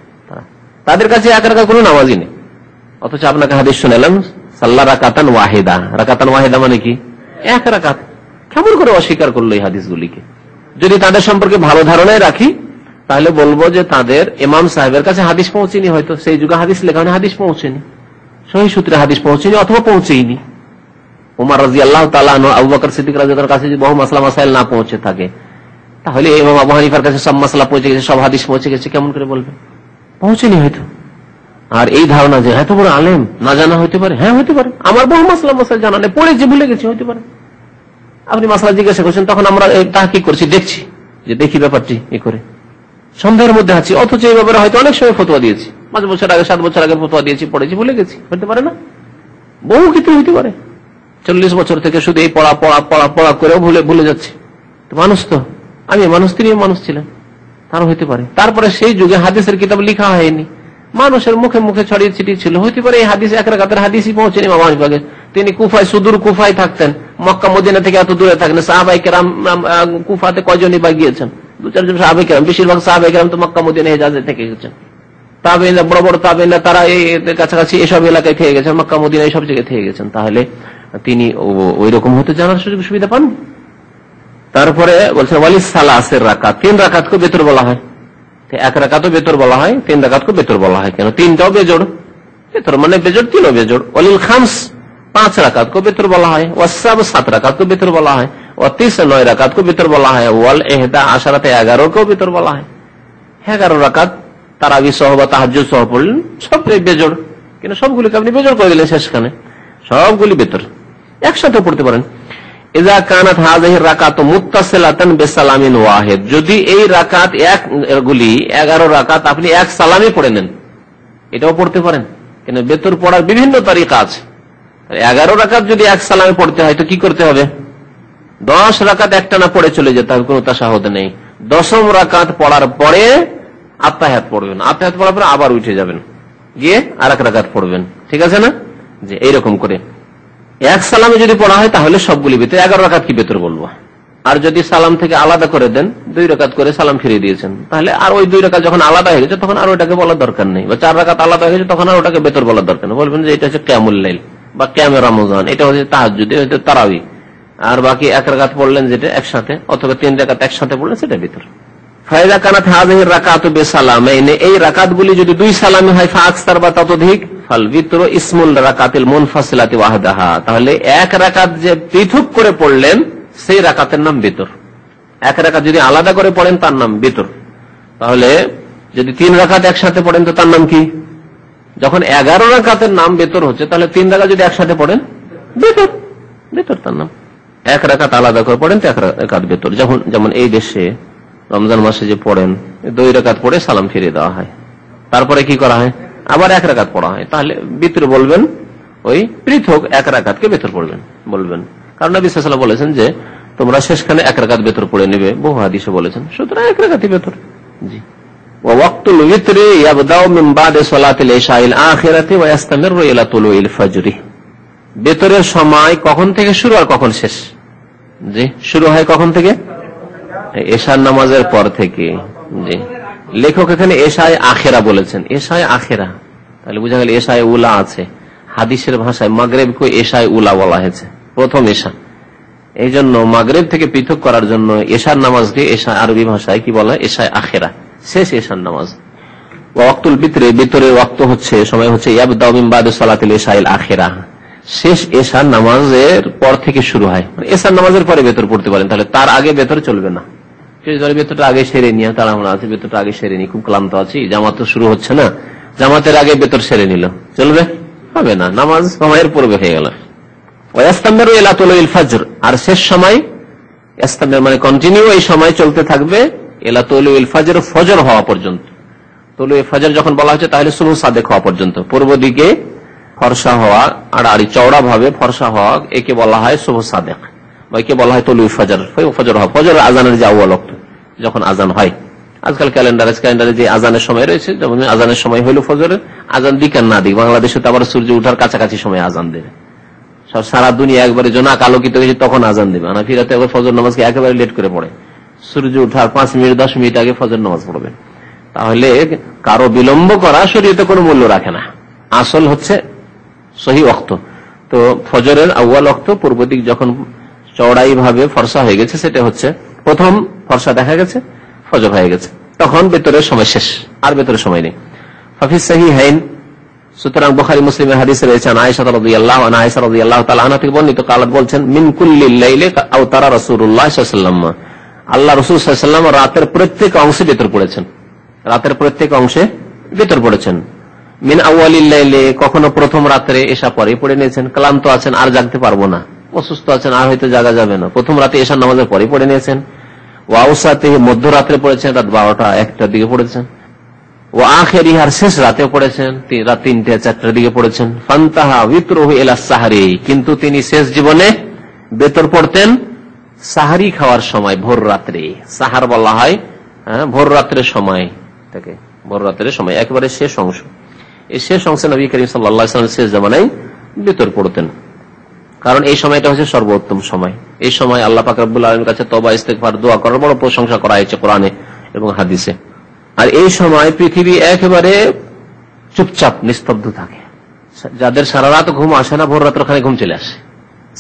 তাদের কাছে 1 রাকাত কোনো নামাজই নেই, অথচ আপনাকে হাদিস শুনালাম সাল্লা রাকাতান ওয়াহিদা। রাকাতান ওয়াহিদা মানে কি? 1 রাকাত। কেমন করে অস্বীকার করলো এই হাদিসগুলিকে? যদি তাদের সম্পর্কে ভালো ধারণায় রাখি তাহলে বলবো যে তাদের ইমাম সাহেবের কাছে হাদিস পৌঁছেনি, হয়তো সেই যুগে হাদিস লেখা হাদিস পৌঁছেনি, সহি সূত্রে হাদিস পৌঁছেনি অথবা পৌঁছেইনি। উমর রাদিয়াল্লাহু তাআলা আনহু, আবু বকর সিদ্দিক রাদিয়াল্লাহু তাআলার কাছে যদি বহু মাসলা মাসাইল না পৌঁছে থাকে, তাহলে ইমাম আবু হানিফার কাছে সব মাসলা পৌঁছে গেছে, সব হাদিস পৌঁছে গেছে, কেমন করে বলবে? পৌঁছেনি হয়তো। আর এই ধারণা যে এত বড় আলেম, না জানা হইতে পারে, হ্যাঁ হইতে পারে, আমার বহু মাসলা মাসাইল জানা নেই, পড়েছি ভুলে গেছি, হইতে পারে। আপনি মাসলা জিজ্ঞাসা করছেন, তখন আমরা তাহকিক করছি, দেখছি, যে দেখি ব্যাপারটি এ করে সন্দেহের মধ্যে আছি, অথচ এই ব্যাপারে হয়তো অনেক সময় ফতোয়া দিয়েছি, 5 বছর আগে 7 বছর আগে ফতোয়া দিয়েছি, পড়েছি, ভুলে গেছি, হইতে পারে না? বহু কিছু হইতে পারে। 40 বছর থেকে শুধু এই পড়া করেও ভুলে যাচ্ছে। মানুষ তো, আমি মানুষ, তিনি মানুষ ছিলেন, তারও হইতে পারে। তারপরে সেই যুগে হাদিসের কিতাব লিখা হয়নি, মানুষের মুখে মুখে ছড়িয়ে ছিটিয়ে ছিল, হইতে পারে এই হাদিস 1 রাকাতের হাদিসই পৌঁছেনি ইমাম আবু হানিফাকে, তিনি কুফায়, সুদূর কুফায় থাকতেন, মক্কা মদিনা থেকে এত দূরে থাকেন। সাহাবায়ে কেরাম কুফাতে কয়জনই বা গিয়েছেন? 2-4 জন সাহাবায়ে কেরাম, বেশিরভাগ সাহাবায়ে কেরাম তো মক্কা মদিনা হেজাজে থেকে গেছেন। তাবেঈনরা, বড় বড় তাবেঈনরা, তারা এই কাছাকাছি এসব এলাকায় থেকে গেছেন, মক্কা মদিনা এইসব জায়গায় থেকে গেছেন। তাহলে তিনি ওই রকম হতে জানার সুযোগ সুবিধা পান। তারপরে বলছেন ওয়ালিস সালাসের রাকাত, 3 রাকাতকে বেতর বলা হয়। 1 রাকাতও বেতর বলা হয়, 3 রাকাতকে বেতর বলা হয়। কেন? 3টাও বেজোড়, বেতর মানে বেজোড়, 3ও বেজোড়। ওয়ালিল খামস, 5 রাকাতকে বেতর বলা হয়। ওয়াসাব, 7 রাকাতকে বেতর বলা হয়। ওয়াতিস, 9 রাকাতকে বেতর বলা হয়। ওয়াল ইহদা আশারাতে, 11কেও বেতর বলা হয়। 11 রাকাত তারাবি সহ বা তাহাজ্জুদ সহ পড়লেন, সব বেজোড়। কিন্তু সবগুলিকে আপনি বেজোড় করে দিলেন শেষখানে, সবগুলি বেতর, একসাথে পড়তে পারেন। ইযা কানাত হাযিহি রাকাত মুত্তাসিলাতান বিসালামিন ওয়াহিদ, যদি এই রাকাত গুলি 11 রাকাত আপনি এক সালামে পড়ে নেন, এটাও পড়তে পারেন। কেন? বেতর পড়ার বিভিন্ন তরিকা আছে। 11 রাকাত যদি এক সালামে পড়তে হয় তো কি করতে হবে? 10 রাকাত একটানা পড়ে চলে যেতে হবে, কোনো তাশাহুদ নেই। 10ম রাকাত পড়ার পরে আত্তাহিয়াত পড়বেন, আত্তাহিয়াত পড়ার পরে আবার উঠে যাবেন, গিয়ে আরেক রাকাত পড়বেন। ঠিক আছে না? যে এইরকম করে এক সালামে যদি পড়া হয় তাহলে সবগুলি বেতর। 11 রাকাত কি বেতর বলবো? আর যদি সালাম থেকে আলাদা করে দেন, 2 রাকাত করে সালাম ফিরিয়ে দিয়েছেন, তাহলে আর ওই 2 রাকাত যখন আলাদা হয়ে গেছে তখন আর ওটাকে বলার দরকার নেই। বা 4 রাকাত আলাদা হয়ে গেছে তখন আর ওটাকে বেতর বলার দরকার নেই। বলবেন যে এটা হচ্ছে কিয়ামুল লাইল বা কিয়ামে রমজান, এটা হচ্ছে তাহাজ্জুদ, এটা হচ্ছে তারাবি। আর বাকি 1 রাকাত পড়লেন যেটা একসাথে, অথবা 3 রাকাত একসাথে পড়লেন, সেটা বেতর। ফায়দা কানাত হাযিহি রাকাতু বিসালামাইন, এই রাকাতগুলি যদি 2 সালামে হয়, ফাকসার বা ততোধিক, ফাল বিতরু ইসমুল রাকাতিল মুনফাসিলাতি ওয়াহদাহা, তাহলে 1 রাকাত যে পৃথক করে পড়লেন সেই রাকাতের নাম বেতর। 1 রাকাত যদি আলাদা করে পড়েন তার নাম বেতর। তাহলে যদি 3 রাকাত একসাথে পড়েন তো তার নাম কি? যখন 11 রাকাতের নাম বেতর হচ্ছে, তাহলে 3 রাকাত যদি একসাথে পড়েন বেতর, বেতর তার নাম। 1 রাকাত আলাদা করে পড়েন তো 1 রাকাত বেতর। যেমন এই দেশে রমজান মাসে যে পড়েন, 2 রাকাত পড়ে সালাম ফিরিয়ে দেওয়া হয়, তারপরে কি করা হয়? আবার 1 রাকাত পড়া হয়। তাহলে বিতর বলবেন, ওই পৃথক 1 রাকাতকে বেতর পড়বেন বলবেন। কারণ নবী সাল্লাল্লাহু আলাইহি ওয়াসাল্লাম বলেছেন যে তোমরা শেষখানে 1 রাকাত বেতর পড়ে নেবে, বহু হাদিসে বলেছেন। সুতরাং 1 রাকাতই বেতর। জি। ওয়া ওয়াক্তুল উইতরি ইয়াবদাউ মিন বাদি সালাতিল ইশাইল আখিরাতি ওয়া ইস্তামিরু ইলা তুলুইল ফজরি, বেতরের সময় কখন থেকে শুরু আর কখন শেষ? জি, শুরু হয় কখন থেকে? এশার নামাজের পর থেকে। জি, লেখক এখানে এশায় আখেরা বলেছেন, এশায় আখেরা, তাহলে বোঝা গেল এশায় উলা আছে। হাদিসের ভাষায় মাগরিবকে এশায় উলা বলা হয়েছে, প্রথম এশা। এই জন্য মাগরিব থেকে পৃথক করার জন্য এশার নামাজকে এশা আরবি ভাষায় কি বলা হয়? এশায় আখেরা, শেষ এশার নামাজ। ওয়াক্তুল বিতরে, বিতরের ওয়াক্ত হচ্ছে, সময় হচ্ছে ইয়াবদাউ মিন বাদি সালাতিল ইশাইল আখেরা, শেষ এশার নামাজের পর থেকে শুরু হয়। এশার নামাজের পরে বেতর পড়তে পারেন, তাহলে তার আগে বেতর চলবে না। বেতরটা আগে সেরে নিয়ে, তারা আমরা আছে বেতরটা আগে সেরে নি, খুব ক্লান্ত আছি, জামাত তো শুরু হচ্ছে না, জামাতের আগে বেতর সেরে নিল, চলবে? হবে না, নামাজ সময়ের পূর্বে হয়ে গেল। ওয়াস্তামিরু ইলা তুলুইল ফজর, আর শেষ সময় ইস্তামির মানে কন্টিনিউ, এই সময় চলতে থাকবে ইলা তুলুইল ফজর, ফজর হওয়া পর্যন্ত। তুলুই ফজর যখন বলা হচ্ছে তাহলে সুবহ সাদেক হওয়া পর্যন্ত, পূর্ব দিকে ফর্সা হওয়া, আড়াআড়ি চওড়া ভাবে ফর্সা হওয়া, একে বলা হয় সুবহ সাদেক, বা একে বলা হয় তুলুই ফজর। ফজর হওয়া, ফজর আজানের যে আউয়াল ওয়াক্ত, যখন আজান হয়। আজকাল ক্যালেন্ডারে যে আজানের সময় রয়েছে, যেমন আজানের সময় হইল ফজরের, আজান দিক আর না দিক, বাংলাদেশে তো আবার সূর্য উঠার কাছাকাছি সময় আজান দেবে, সব সারা দুনিয়া একবারে জোনাক আলোকিত হয়েছে তখন আজান দেবে। হানাফিরাতে ফজর নামাজকে একেবারে লেট করে পড়ে, সূর্য উঠার 5 মিনিট 10 মিনিট আগে ফজর নামাজ পড়বে। তাহলে কারো বিলম্ব করা শরীয়তে কোনো মূল্য রাখে না, আসল হচ্ছে সহি ওয়াক্ত। তো ফজরের আউয়াল ওয়াক্ত, পূর্ব দিক যখন চওড়াই ভাবে ফর্সা হয়ে গেছে, সেটা হচ্ছে প্রথম ফর্সা দেখা গেছে, ফজর হয়ে গেছে, তখন বেতরের সময় শেষ, আর বেতরের সময় নেই। হাফিজ সাহিহাইন, সুতরাং বুখারী মুসলিমের হাদিসে রয়েছে আয়েশা রাদিয়াল্লাহু আনহা, আয়েশা রাদিয়াল্লাহু তাআলা আনহা থেকে বর্ণিত, কালাত বলছেন, মিন কুল্লিল লাইলি আওতারা রাসূলুল্লাহ সাল্লাল্লাহু আলাইহি ওয়াসাল্লাম, আল্লাহ রাসূল সাল্লাল্লাহু আলাইহি ওয়াসাল্লাম রাতের প্রত্যেক অংশে বেতর পড়েছেন, রাতের প্রত্যেক অংশে বেতর পড়েছেন। মিন আউয়ালিল লাইলি, কখনো প্রথম রাতে এশা পরে পড়ে নিয়েছেন, ক্লান্ত আছেন আর জাগতে পারবো না, অসুস্থ আছেন আর হয়তো জাগা যাবে না, প্রথম রাতে এশার নামাজের পরে পড়ে নিয়েছেন। ওয়াউসাতে, মধ্যরাত্রে পড়েছেন, রাত 12টা 1টার দিকে পড়েছেন। ও আখেরি, আর শেষ রাতে পড়েছেন, রাত 3টে 4টার দিকে পড়েছেন। ফান্তাহা বিতরুহু ইলা সাহরি, কিন্তু তিনি শেষ জীবনে বেতর পড়তেন সাহারি খাওয়ার সময়, ভোর রাত্রে। সাহার বলা হয় ভোর রাত্রের সময় থেকে, ভোর রাত্রের সময় একেবারে শেষ অংশ। এই শেষ অংশে নবী করিম সাল্লাল্লাহু আলাইহি ওয়াসাল্লাম শেষ জামানায় বেতর পড়তেন। কারণ এই সময়টা হচ্ছে সর্বোত্তম সময়। এই সময় আল্লাহ পাক রব্বুল আলামিনের কাছে তওবা ইস্তেগফার দোয়া করার বড় প্রশংসা করা হয়েছে কোরআনে এবং হাদিসে। আর এই সময় পৃথিবী একেবারে চুপচাপ নিস্তব্ধ থাকে। যাদের সারা রাত ঘুম আসে না, ভোর রাত্র খানে ঘুম চলে আসে।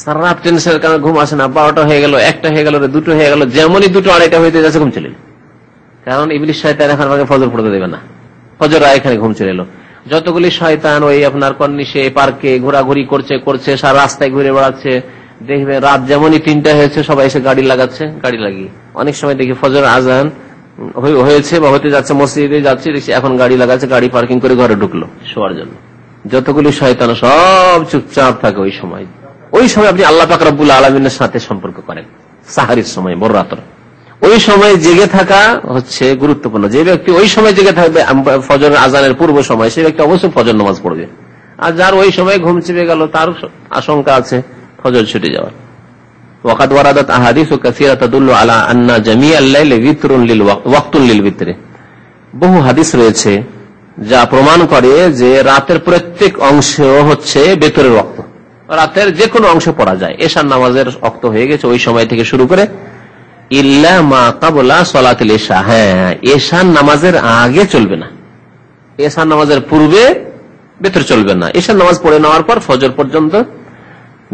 সারা রাত টেনশনের কারণে ঘুম আসে না, 12টা হয়ে গেল, 1টা হয়ে গেল, 2টো হয়ে গেল, যেমনই 2টো 2:30 হইতে যাচ্ছে ঘুম চলে এলো। কারণ ইবলিস শয়তান এখন আমাকে ফজর পড়তে দেবে না, ফজর এখানে ঘুম চলে এলো। যতগুলি শয়তান ওই আপনার কর্নিশে পার্কে ঘোরাঘুরি করছে, সারা রাস্তায় ঘুরে বেড়াচ্ছে, দেখবে রাত যেমনই 3টা হয়েছে সবাই এসে গাড়ি লাগাচ্ছে। গাড়ি লাগিয়ে অনেক সময় দেখি ফজর আজান হয়েছে বা হতে যাচ্ছে, মসজিদে যাচ্ছে, এখন গাড়ি লাগাচ্ছে, গাড়ি পার্কিং করে ঘরে ঢুকলো শোয়ার জন্য। যতগুলি শয়তান সব চুপচাপ থাকে ওই সময়। ওই সময় আপনি আল্লাহ পাক রব্বুল আলামিনের সাথে সম্পর্ক করেন। সাহারির সময়, ভোর রাত্র, ওই সময় জেগে থাকা হচ্ছে গুরুত্বপূর্ণ। যে ব্যক্তি ওই সময় জেগে থাকবে ফজর আজানের পূর্ব সময়, সে ব্যক্তি অবশ্যই ফজর নামাজ পড়বে। আর যার ওই সময় ঘুম চেপে গেল, তার আশঙ্কা আছে ফজর ছুটে যাওয়ার। ওয়াকাদ ওয়ারাদাত আহাদিসু কাসীরা তাদুল্লু আলা আন্না জামিআল লাইলি বিতরুন লিল ওয়াক্তুন লিল বিতরে। বহু হাদিস রয়েছে যা প্রমাণ করে যে রাতের প্রত্যেক অংশ হচ্ছে বেতরের ওয়াক্ত। রাতের যে কোনো অংশ পড়া যায়। এশার নামাজের ওয়াক্ত হয়ে গেছে ওই সময় থেকে শুরু করে ইল্লা মা ক্বাবলা সালাতুল ইশা। হ্যাঁ, এশার নামাজের আগে চলবে না, এশার নামাজের পূর্বে বেতর চলবে না। এশার নামাজ পড়ে নেওয়ার পর ফজর পর্যন্ত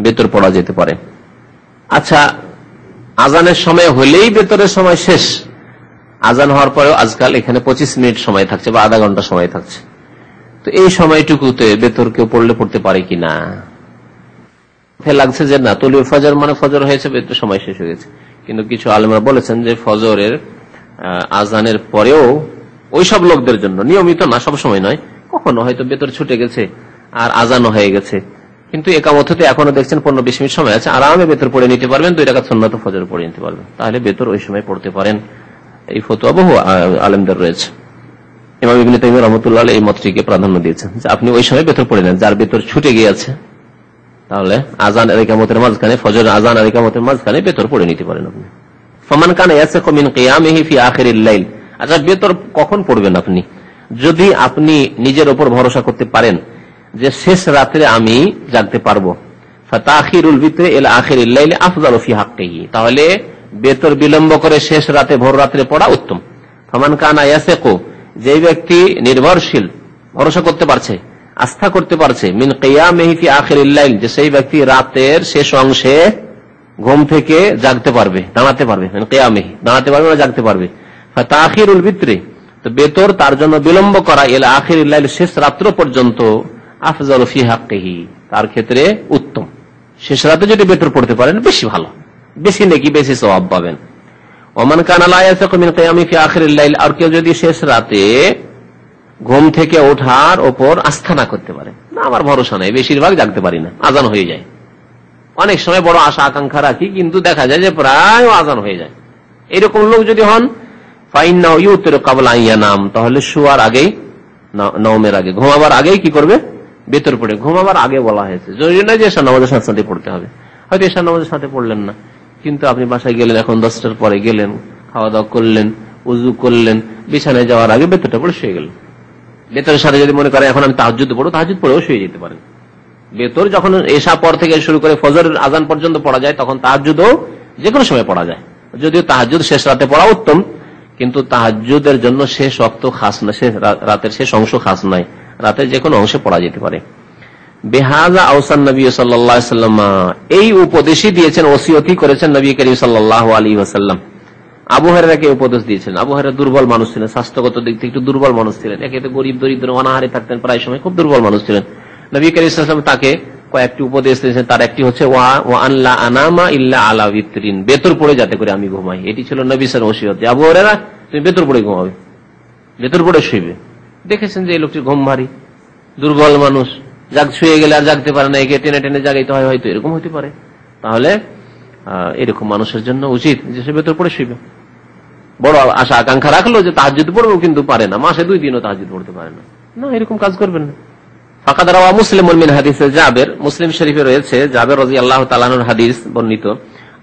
বেতর পড়া যেতে পারে। আচ্ছা, আজানের সময় হলেই বেতরের সময় শেষ। আজান হওয়ার পরেও আজকাল এখানে 25 মিনিট সময় থাকছে বা আধা ঘন্টা সময় থাকছে। তো এই সময়টুকুতে বেতর কেউ পড়লে পড়তে পারে কিনা লাগছে যে না, তলিউল ফজর মানে ফজর হয়েছে, বেতর সময় শেষ হয়ে গেছে। কিন্তু কিছু আলেমরা বলেছেন যে ফজরের আজানের পরেও ওই সব লোকদের জন্য, নিয়মিত না, সব সময় নয়, কখনো হয়তো বেতর ছুটে গেছে আর আজানও হয়ে গেছে, কিন্তু একামত হতে এখনো দেখছেন 15-20 মিনিট সময় আছে, আরামে বেতর পড়ে নিতে পারবেন, 2 রাকাত সুন্নাত ফজর পড়ে নিতে পারবেন, তাহলে বেতর ওই সময় পড়তে পারেন। এই ফতোয়া বহু আলেমদের রয়েছে। ইমাম ইবনে তাইমিয়া রাহমাতুল্লাহ আলাইহি এই মতটিকে প্রাধান্য দিয়েছেন যে আপনি ওই সময় বেতর পড়ে নেন। যার বেতর ছুটে গিয়েছে তাহলে আজান আর ইকামতের মাঝখানে, ফজর আজান আর ইকামতের মাঝখানে বেতর পড়ে নিতে পারেন আপনি। ফামান কানা ইয়াসিকু মিন কিয়ামিহি ফি আখিরিল লাইল। আচ্ছা, বেতর কখন পড়বেন আপনি? যদি আপনি নিজের উপর ভরসা করতে পারেন যে শেষ রাতে আমি জাগতে পারবো, ফাতাখিরুল বিতরি ইলা আখিরিল লাইল আফযালু ফি হাক্কিহি, তাহলে বেতর বিলম্ব করে শেষ রাতে, ভোর রাতে পড়া উত্তম। ফামান কানা ইয়াসিকু, যে ব্যক্তি নির্ভরশীল, ভরসা করতে পারছে, আস্থা করতে পারছে, মিন কিয়ামিহি ফি আখিরিল লাইল, যে সেই ব্যক্তি রাতের শেষ অংশে ঘুম থেকে জাগতে পারবে, দাঁড়াতে পারবে, মিন কিয়ামিহি দাঁড়াতে পারবে না, জাগতে পারবে। ফাতাখিরুল বিতরি, তো বেতর তার জন্য বিলম্ব করা ইলা আখিরিল লাইল, শেষ রাত্র পর্যন্ত, আফযালু ফি হাক্কিহি, তার ক্ষেত্রে উত্তম। শেষ রাতে যদি বেতর পড়তে পারেন বেশি ভালো, বেশি নেকি, বেশি সওয়াব পাবেন। ওমান কানা লা ইয়াসিকু মিন কিয়ামিহি ফি আখিরিল লাইল, আর কেউ যদি শেষ রাতে ঘুম থেকে ওঠার ওপর আস্থা না করতে পারে, না আমার ভরসা নাই, বেশিরভাগ জাগতে পারি না, আজান হয়ে যায়, অনেক সময় বড় আশা আকাঙ্ক্ষা রাখি কিন্তু দেখা যায় যে প্রায় আজান হয়ে যায়, এরকম লোক যদি হন, ফাইন্নাহু ইউতিরু ক্বাবলা আন ইয়ানাম, তাহলে শোয়ার আগেই, নওমের আগে, ঘুমাবার আগেই কি করবে? বেতর পড়ে। ঘুমাবার আগে বলা হয়েছে, জরুরি নয় যে এশার নামাজের সাথে সাথে পড়তে হবে। হয়তো এশার নামাজের সাথে পড়লেন না, কিন্তু আপনি বাসায় গেলেন, এখন 10টার পরে গেলেন, খাওয়া দাওয়া করলেন, উযু করলেন, বিছানায় যাওয়ার আগে বেতরটা পড়ে শুয়ে গেলেন। বেতরের সাথে যদি মনে করে এখন আমি তাহাজ্জুদ পড়বো, তাহাজ্জুদ পড়েও শুয়ে যেতে পারেন। বেতর যখন এশা পর থেকে শুরু করে ফজরের আজান পর্যন্ত পড়া যায়, তখন তাহাজ্জুদও যে কোনো সময় পড়া যায়। যদিও তাহাজ্জুদ শেষ রাতে পড়া উত্তম, কিন্তু তাহাজ্জুদের জন্য শেষ ওয়াক্ত খাস না, রাতের শেষ অংশ খাস নাই, রাতের যে কোনো অংশে পড়া যেতে পারে। বিহাযা আওসান নবী সাল্লাল্লাহু আলাইহি ওয়াসাল্লাম, এই উপদেশই দিয়েছেন, ওসিয়তই করেছেন নবী করিম সাল্লাল্লাহু আলাইহি ওয়াসাল্লাম। আবু হুরায়রাকে উপদেশ দিয়েছেন। আবু হুরায়রা দুর্বল মানুষ ছিলেন, স্বাস্থ্যগত দিক থেকে একটু দুর্বল মানুষ ছিলেন, একে তো গরিব দরিদ্র অনাহারে থাকতেন, প্রায় সময় খুব দুর্বল মানুষ ছিলেন। নবী করিম সাল্লাল্লাহু আলাইহি ওয়াসাল্লাম তাকে কয়েকটি উপদেশ দিয়েছেন, তার একটি হচ্ছে ওয়া আনলা আনামা ইল্লা আলা বিতরিন, বেতর পড়ে যাতে করে আমি ঘুমাই। এটি ছিল নবী সাল্লাল্লাহু আলাইহি ওয়াসাল্লাম ওসিয়ত, আবু হুরায়রা তুমি বেতর পড়ে ঘুমাবে, বেতর পড়ে শুইবে। দেখেছেন যে এই লোকটি ঘুম ভারী, দুর্বল মানুষ, শুয়ে গেলে আর জাগতে পারে না, একে টেনে টেনে জাগাইতে হয়, হয়তো এরকম হতে পারে। তাহলে এরকম মানুষের জন্য উচিত যে সে বেতর পড়ে শুইবে। বড় আশা আকাঙ্ক্ষা রাখলো যে তাহাজ্জুদ পড়বো, কিন্তু পারে না, মাসে 2 দিনও তাহাজ্জুদ পড়তে পারে না, না, এরকম কাজ করবেন না। ফাকাদ রাওয়া মুসলিমুন মিন হাদিসে জাবের, মুসলিম শরীফে রয়েছে জাবের রাদিয়াল্লাহু তাআলা আনহুর হাদিস বর্ণিত।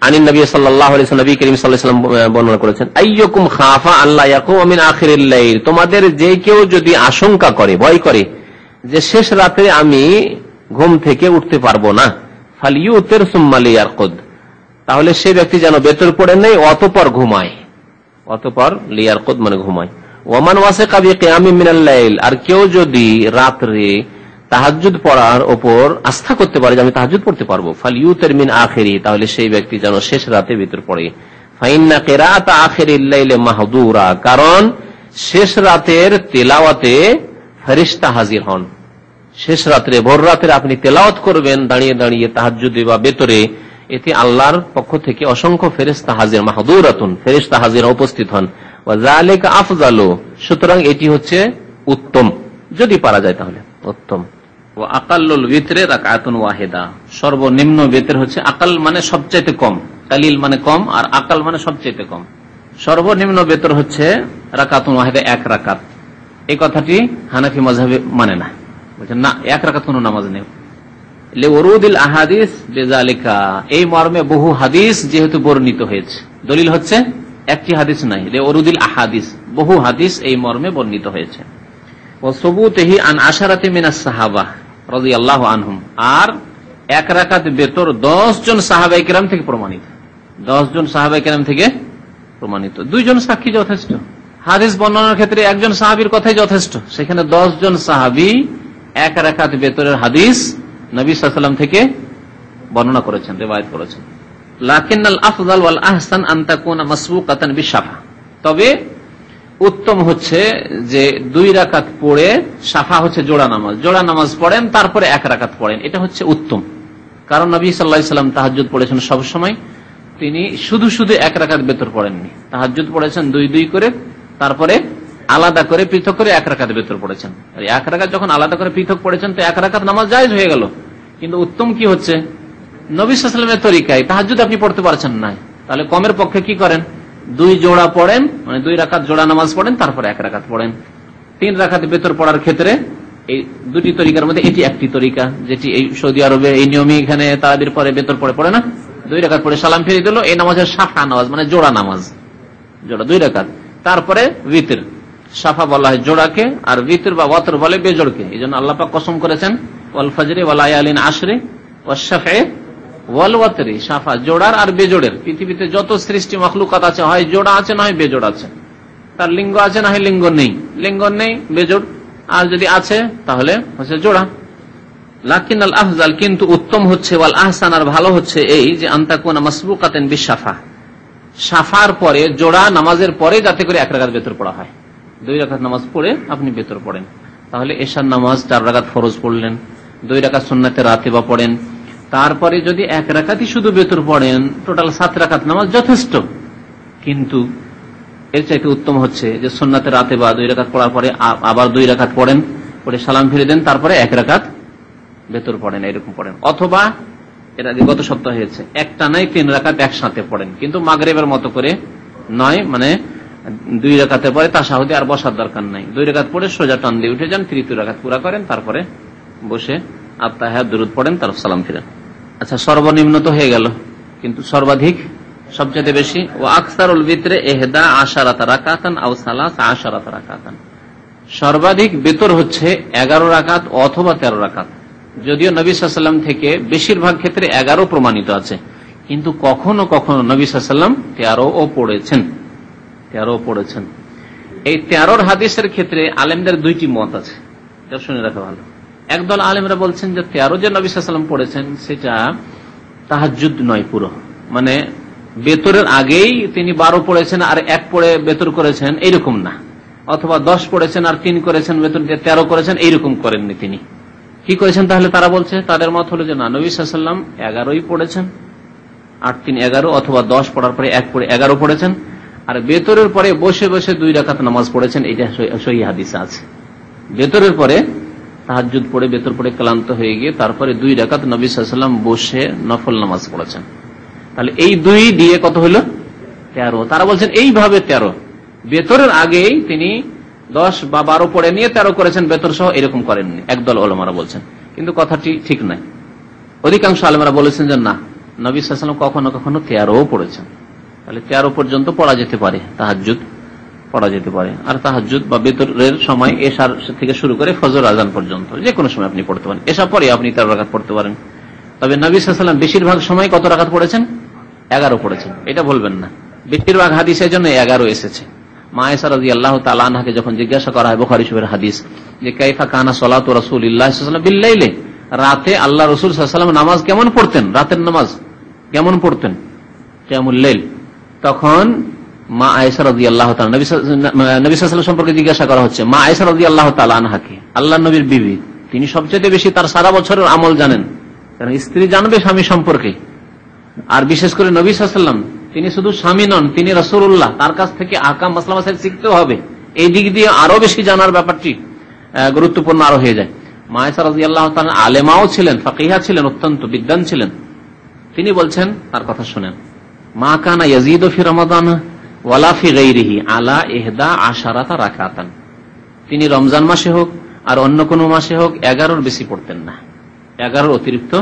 আনিন নবী সাল্লাল্লাহু আলাইহি ওয়াসাল্লাম, নবী করিম সাল্লাল্লাহু আলাইহি ওয়াসাল্লাম বর্ণনা করেছেন, আইয়ুকুম খাফা আল্লা ইয়াকুম মিন আখিরিল লাইল, তোমাদের যে কেউ যদি আশঙ্কা করে, ভয় করে যে শেষ রাতে আমি ঘুম থেকে উঠতে পারবো না, ফালিউতির সুম্মা লিয়ারকুদ, তাহলে সে ব্যক্তি যেন বেতর পড়ে নেই অতঃপর ঘুমায়, অতঃপর লিয়ারকুদ মানে ঘুমায়। ওয়ামান ওয়াসিকা বিকিয়ামিন মিনাল লাইল, আর কেউ যদি রাত্রে তাহাজ্জুদ পড়ার উপর আস্থা করতে পারে যে আমি তাহাজ্জুদ পড়তে পারবো, ফালিউতির মিন আখিরি, তাহলে সেই ব্যক্তি যেন শেষ রাতে বেতর পড়ে। ফাইন্না কিরাআত আখিরিল লাইলি মাহদুরা, কারণ শেষ রাতের তেলাওয়াতে ফেরেশতা হাজির হন। শেষ রাত্রে ভোর রাত্রে আপনি তেলাওয়াত করবেন দাঁড়িয়ে দাঁড়িয়ে তাহাজ্জুদে বা বেতরে, এতে আল্লাহর পক্ষ থেকে অসংখ্য ফেরেশতা হাজির, মাহদুরাতুন ফেরেশতা হাজির উপস্থিত হন। ওয়া যালিকা আফযালু, সুতরাং এটি হচ্ছে উত্তম, যদি পারা যায় তাহলে উত্তম। ওয়া আকাল্লুল বিতরে রাকাতুন ওয়াহিদা, সর্বনিম্ন বিতর হচ্ছে আকাল মানে সবচাইতে কম, কালিল মানে কম, আর আকাল মানে সবচাইতে কম। সর্বনিম্ন বেতর হচ্ছে রাকাতুন ওয়াহিদা, এক রাকাত। এই কথাটি হানাফি মাযহাবে মানে না, বলছেন না এক রাকাত কোনো নামাজ নেই। লিউরুদিল আহাদিস বিযালিকা, এই মর্মে বহু হাদিস যেহেতু বর্ণিত হয়েছে, দলিল হচ্ছে একটি হাদিস নাই, লিউরুদিল আহাদিস, বহু হাদিস এই মর্মে বর্ণিত হয়েছে। ওয়া সুবুতিহি আন আশারাতি মিনাস সাহাবা রাদিয়াল্লাহু আনহুম, আর এক রাকাত বেতর 10 জন সাহাবায়ে কেরাম থেকে প্রমাণিত, 10 জন সাহাবায়ে কেরাম থেকে প্রমাণিত। 2 জন সাক্ষী যথেষ্ট, হাদিস বর্ণনার ক্ষেত্রে একজন সাহাবীর কথাই যথেষ্ট, সেখানে 10 জন সাহাবী এক রাকাত বেতরের হাদিস নবী সাল্লাল্লাহু আলাইহি ওয়াসাল্লাম থেকে বর্ণনা করেছেন, রিওয়ায়াত করেছেন। লাকিনাল আফযাল ওয়াল আহসান আন তাকুনা মাসবুকাতান বিশাফা, তবে উত্তম হচ্ছে যে 2 রাকাত পড়ে, শাফা হচ্ছে জোড়া নামাজ, জোড়া নামাজ পড়েন তারপরে 1 রাকাত পড়েন, এটা হচ্ছে উত্তম। কারণ নবী সাল্লাল্লাহু আলাইহি ওয়াসাল্লাম তাহাজ্জুদ পড়েছেন সব সময়, তিনি শুধু শুধু 1 রাকাত বেতর পড়েননি, তাহাজ্জুদ পড়েছেন 2-2 করে, তারপরে আলাদা করে পৃথক করে 1 রাকাত বেতর পড়েছেন। আর 1 রাকাত যখন আলাদা করে পৃথক পড়েছেন তো 1 রাকাত নামাজ জায়েজ হয়ে গেল। কিন্তু উত্তম কি হচ্ছে, নবী সাল্লাল্লাহু আলাইহি ওয়াসাল্লামের তরিকায় তাহাজ্জুদ আপনি পড়তে পারছেন না, তাহলে কমের পক্ষে কি করেন, 2 জোড়া পড়েন, মানে 2 রাকাত জোড়া নামাজ পড়েন, তারপরে 1 রাকাত পড়েন। 3 রাকাত বেতর পড়ার ক্ষেত্রে এই 2টি তরিকার মধ্যে এটি একটি তরিকা, যেটি এই সৌদি আরবে এই নিয়মে, এখানে তারাবির পরে বেতর পড়ে না, 2 রাকাত পড়ে সালাম ফিরিয়ে দিল, এই নামাজের শাফা নামাজ মানে জোড়া নামাজ, জোড়া 2 রাকাত, তারপরে বিতর। শাফা বলা হয় জোড়াকে, আর বিতর বা ওয়াতর বলে বেজোড়কে। এই জন্য আল্লাহ পাক কসম করেছেন ওয়াল ফজরি ওয়া লায়ালিন আশরি ওয়াশ শাফঈ ওয়াল ওয়াতরি, শাফা জোড়ার আর বেজোড়ের। পৃথিবীতে যত সৃষ্টি মাখলুকাত আছে, হয় জোড়া আছে না হয় বেজোড় আছে, তার লিঙ্গ আছে না হয় লিঙ্গ নেই, লিঙ্গ নেই বেজোড়, আর যদি আছে তাহলে হচ্ছে জোড়া। লাকিনাল আফজাল, কিন্তু উত্তম হচ্ছে, ওয়াল আহসান আর ভালো হচ্ছে এই যে আনতাকুনা মাসবুকাতান বিশাফা, শাফার পরে জোড়া নামাজের পরে যাতে করে 1 রাকাত বেতর পড়া হয়। 2 রাকাত নামাজ পড়ে আপনি বেতর পড়েন, তাহলে এশার নামাজ 4 রাকাত ফরজ পড়লেন, 2 রাকাত সুন্নাতে রাতিবা পড়েন, তারপরে যদি 1 রাকাতই শুধু বেতর পড়েন, টোটাল 7 রাকাত নামাজ যথেষ্ট। কিন্তু এর চাইতে উত্তম হচ্ছে যে সুন্নাতে রাতিবা 2 রাকাত পড়ার পরে আবার 2 রাকাত পড়েন, পড়ে সালাম ফিরে দেন, তারপরে 1 রাকাত বেতর পড়েন, এরকম পড়েন। অথবা এর আগে গত সপ্তাহে হয়েছে একটা নাই 3 রাকাত একসাথে পড়েন, কিন্তু মাগরিবের মতো করে নয়, মানে 2 রাকাতের পরে তাশাহুদে আর বসার দরকার নাই, 2 রাকাত পড়ে সোজা টান দিয়ে উঠে যান, 3 রাকাত পুরা করেন, তারপরে বসে আত্তাহিয়াত দুরুদ পড়েন, তারপর সালাম ফিরেন। আচ্ছা, সর্বনিম্ন তো হয়ে গেল, কিন্তু সর্বাধিক সবচেয়ে বেশি ওয়া আকসারুল বিতরে 11 রাকাতান আও 13 রাকাতান, সর্বাধিক বেতর হচ্ছে 11 রাকাত অথবা 13 রাকাত। যদিও নবী সাল্লাল্লাহু আলাইহি ওয়াসাল্লাম থেকে বেশিরভাগ ক্ষেত্রে 11 প্রমাণিত আছে, কিন্তু কখনো কখনো নবী সাল্লাল্লাহু আলাইহি ওয়াসাল্লাম 13ও পড়েছেন, 13 পড়েছেন। এই 13 হাদিসের ক্ষেত্রে আলেমদের 2টি মত আছে, এটা শুনে রাখা ভালো। একদল আলেমরা বলছেন যে 13 যে নবী সাল্লাল্লাহু আলাইহি ওয়াসাল্লাম পড়েছেন সেটা তাহাজ্জুদ নয় পুরো, মানে বেতরের আগেই তিনি 12 পড়েছেন আর 1 পড়ে বেতর করেছেন এইরকম না, অথবা 10 পড়েছেন আর 3 করেছেন বেতর দিয়ে 13 করেছেন এইরকম করেননি। তিনি কি করেছেন তাহলে? তারা বলছে, তাদের মত হলো যে না, নবী সাল্লাল্লাহু আলাইহি ওয়াসাল্লাম 11ই পড়েছেন, 8 3 11, অথবা 10 পড়ার পরে 1 পড়ে 11 পড়েছেন, আর বেতরের পরে বসে বসে 2 রাকাত নামাজ পড়েছেন। এটা সহিহ হাদিসে আছে। বেতরের পরে তাহাজ্জুদ পড়ে বেতর পড়ে ক্লান্ত হয়ে গিয়ে তারপরে 2 রাকাত নবী সাল্লাল্লাহু আলাইহি ওয়াসাল্লাম বসে নফল নামাজ পড়েছেন। তাহলে এই 2 দিয়ে কত হলো? 13। তারা বলছেন এইভাবে 13, বেতরের আগেই তিনি 10 বা 12 পড়ে নিয়ে 13 করেছেন বেতর সহ, এরকম করেননি একদল ওলামারা বলছেন। কিন্তু কথাটি ঠিক নাই। অধিকাংশ আলেমরা বলেছেন যে না, নবী সাল্লাল্লাহু আলাইহি ওয়াসাল্লাম কখনো কখনো 13ও পড়েছেন। তাহলে 13 পর্যন্ত পড়া যেতে পারে, তাহাজ্জুদ পড়া যেতে পারে। আর তাহাজ্জুদ বা বেতরের সময় এশার থেকে শুরু করে ফজর আজান পর্যন্ত যে কোনো সময় আপনি পড়তে পারেন। এশা পরে আপনি 13 রাকাত পড়তে পারেন, তবে নবী সাল্লাল্লাহু আলাইহি ওয়াসাল্লাম বেশিরভাগ সময় কত রাকাত পড়েছেন? 11 পড়েছেন। এটা বলবেন না, বেশিরভাগ হাদিসের জন্য 11 এসেছে। মা আয়েশা রাদিয়াল্লাহু তাআলা আনহাকে যখন জিজ্ঞাসা করা হয় বুখারী শরীফের হাদিস যে কাইফা কানা সালাতু রাসূলিল্লাহ সাল্লাল্লাহু আলাইহি ওয়াসাল্লাম বিল লাইলি, রাতে আল্লাহ রাসূল সাল্লাল্লাহু আলাইহি ওয়াসাল্লাম নামাজ কেমন পড়তেন, রাতের নামাজ কেমন পড়তেন, কিয়ামুল লাইল, তখন মা আয়েশা রাদিয়াল্লাহু তাআলা নবী সাল্লাল্লাহু আলাইহি ওয়াসাল্লাম সম্পর্কে জিজ্ঞাসা করা হচ্ছে। মা আয়েশা রাদিয়াল্লাহু তাআলা আনহাকে, আল্লাহর নবীর বিবি, তিনি সবচেয়ে বেশি তার সারা বছরের আমল জানেন, কারণ স্ত্রী জানবে স্বামী সম্পর্কে। আর বিশেষ করে নবী সাল্লাল্লাহু আলাইহি ওয়াসাল্লাম তিনি শুধু স্বামী নন, তিনি রাসূলুল্লাহ, তার কাছ থেকে আহকাম মাসলা মাসাইল শিখতেও হবে। এই দিক দিয়ে আরো বেশি জানার ব্যাপারটি গুরুত্বপূর্ণ আরো হয়ে যায়। মা আয়েশা রাদিয়াল্লাহু তাআলা আলেমাও ছিলেন, ফাকিহা ছিলেন, অত্যন্ত বিদ্বান ছিলেন। তিনি বলছেন, তার কথা শুনেন, মা কানা ইয়াজিদু ফি রমাদান ওয়ালা ফি গায়রিহি আলা 11 রাকাতান। তিনি রমজান মাসে হোক আর অন্য কোন মাসে হোক 11-র বেশি পড়তেন না, 11-র অতিরিক্ত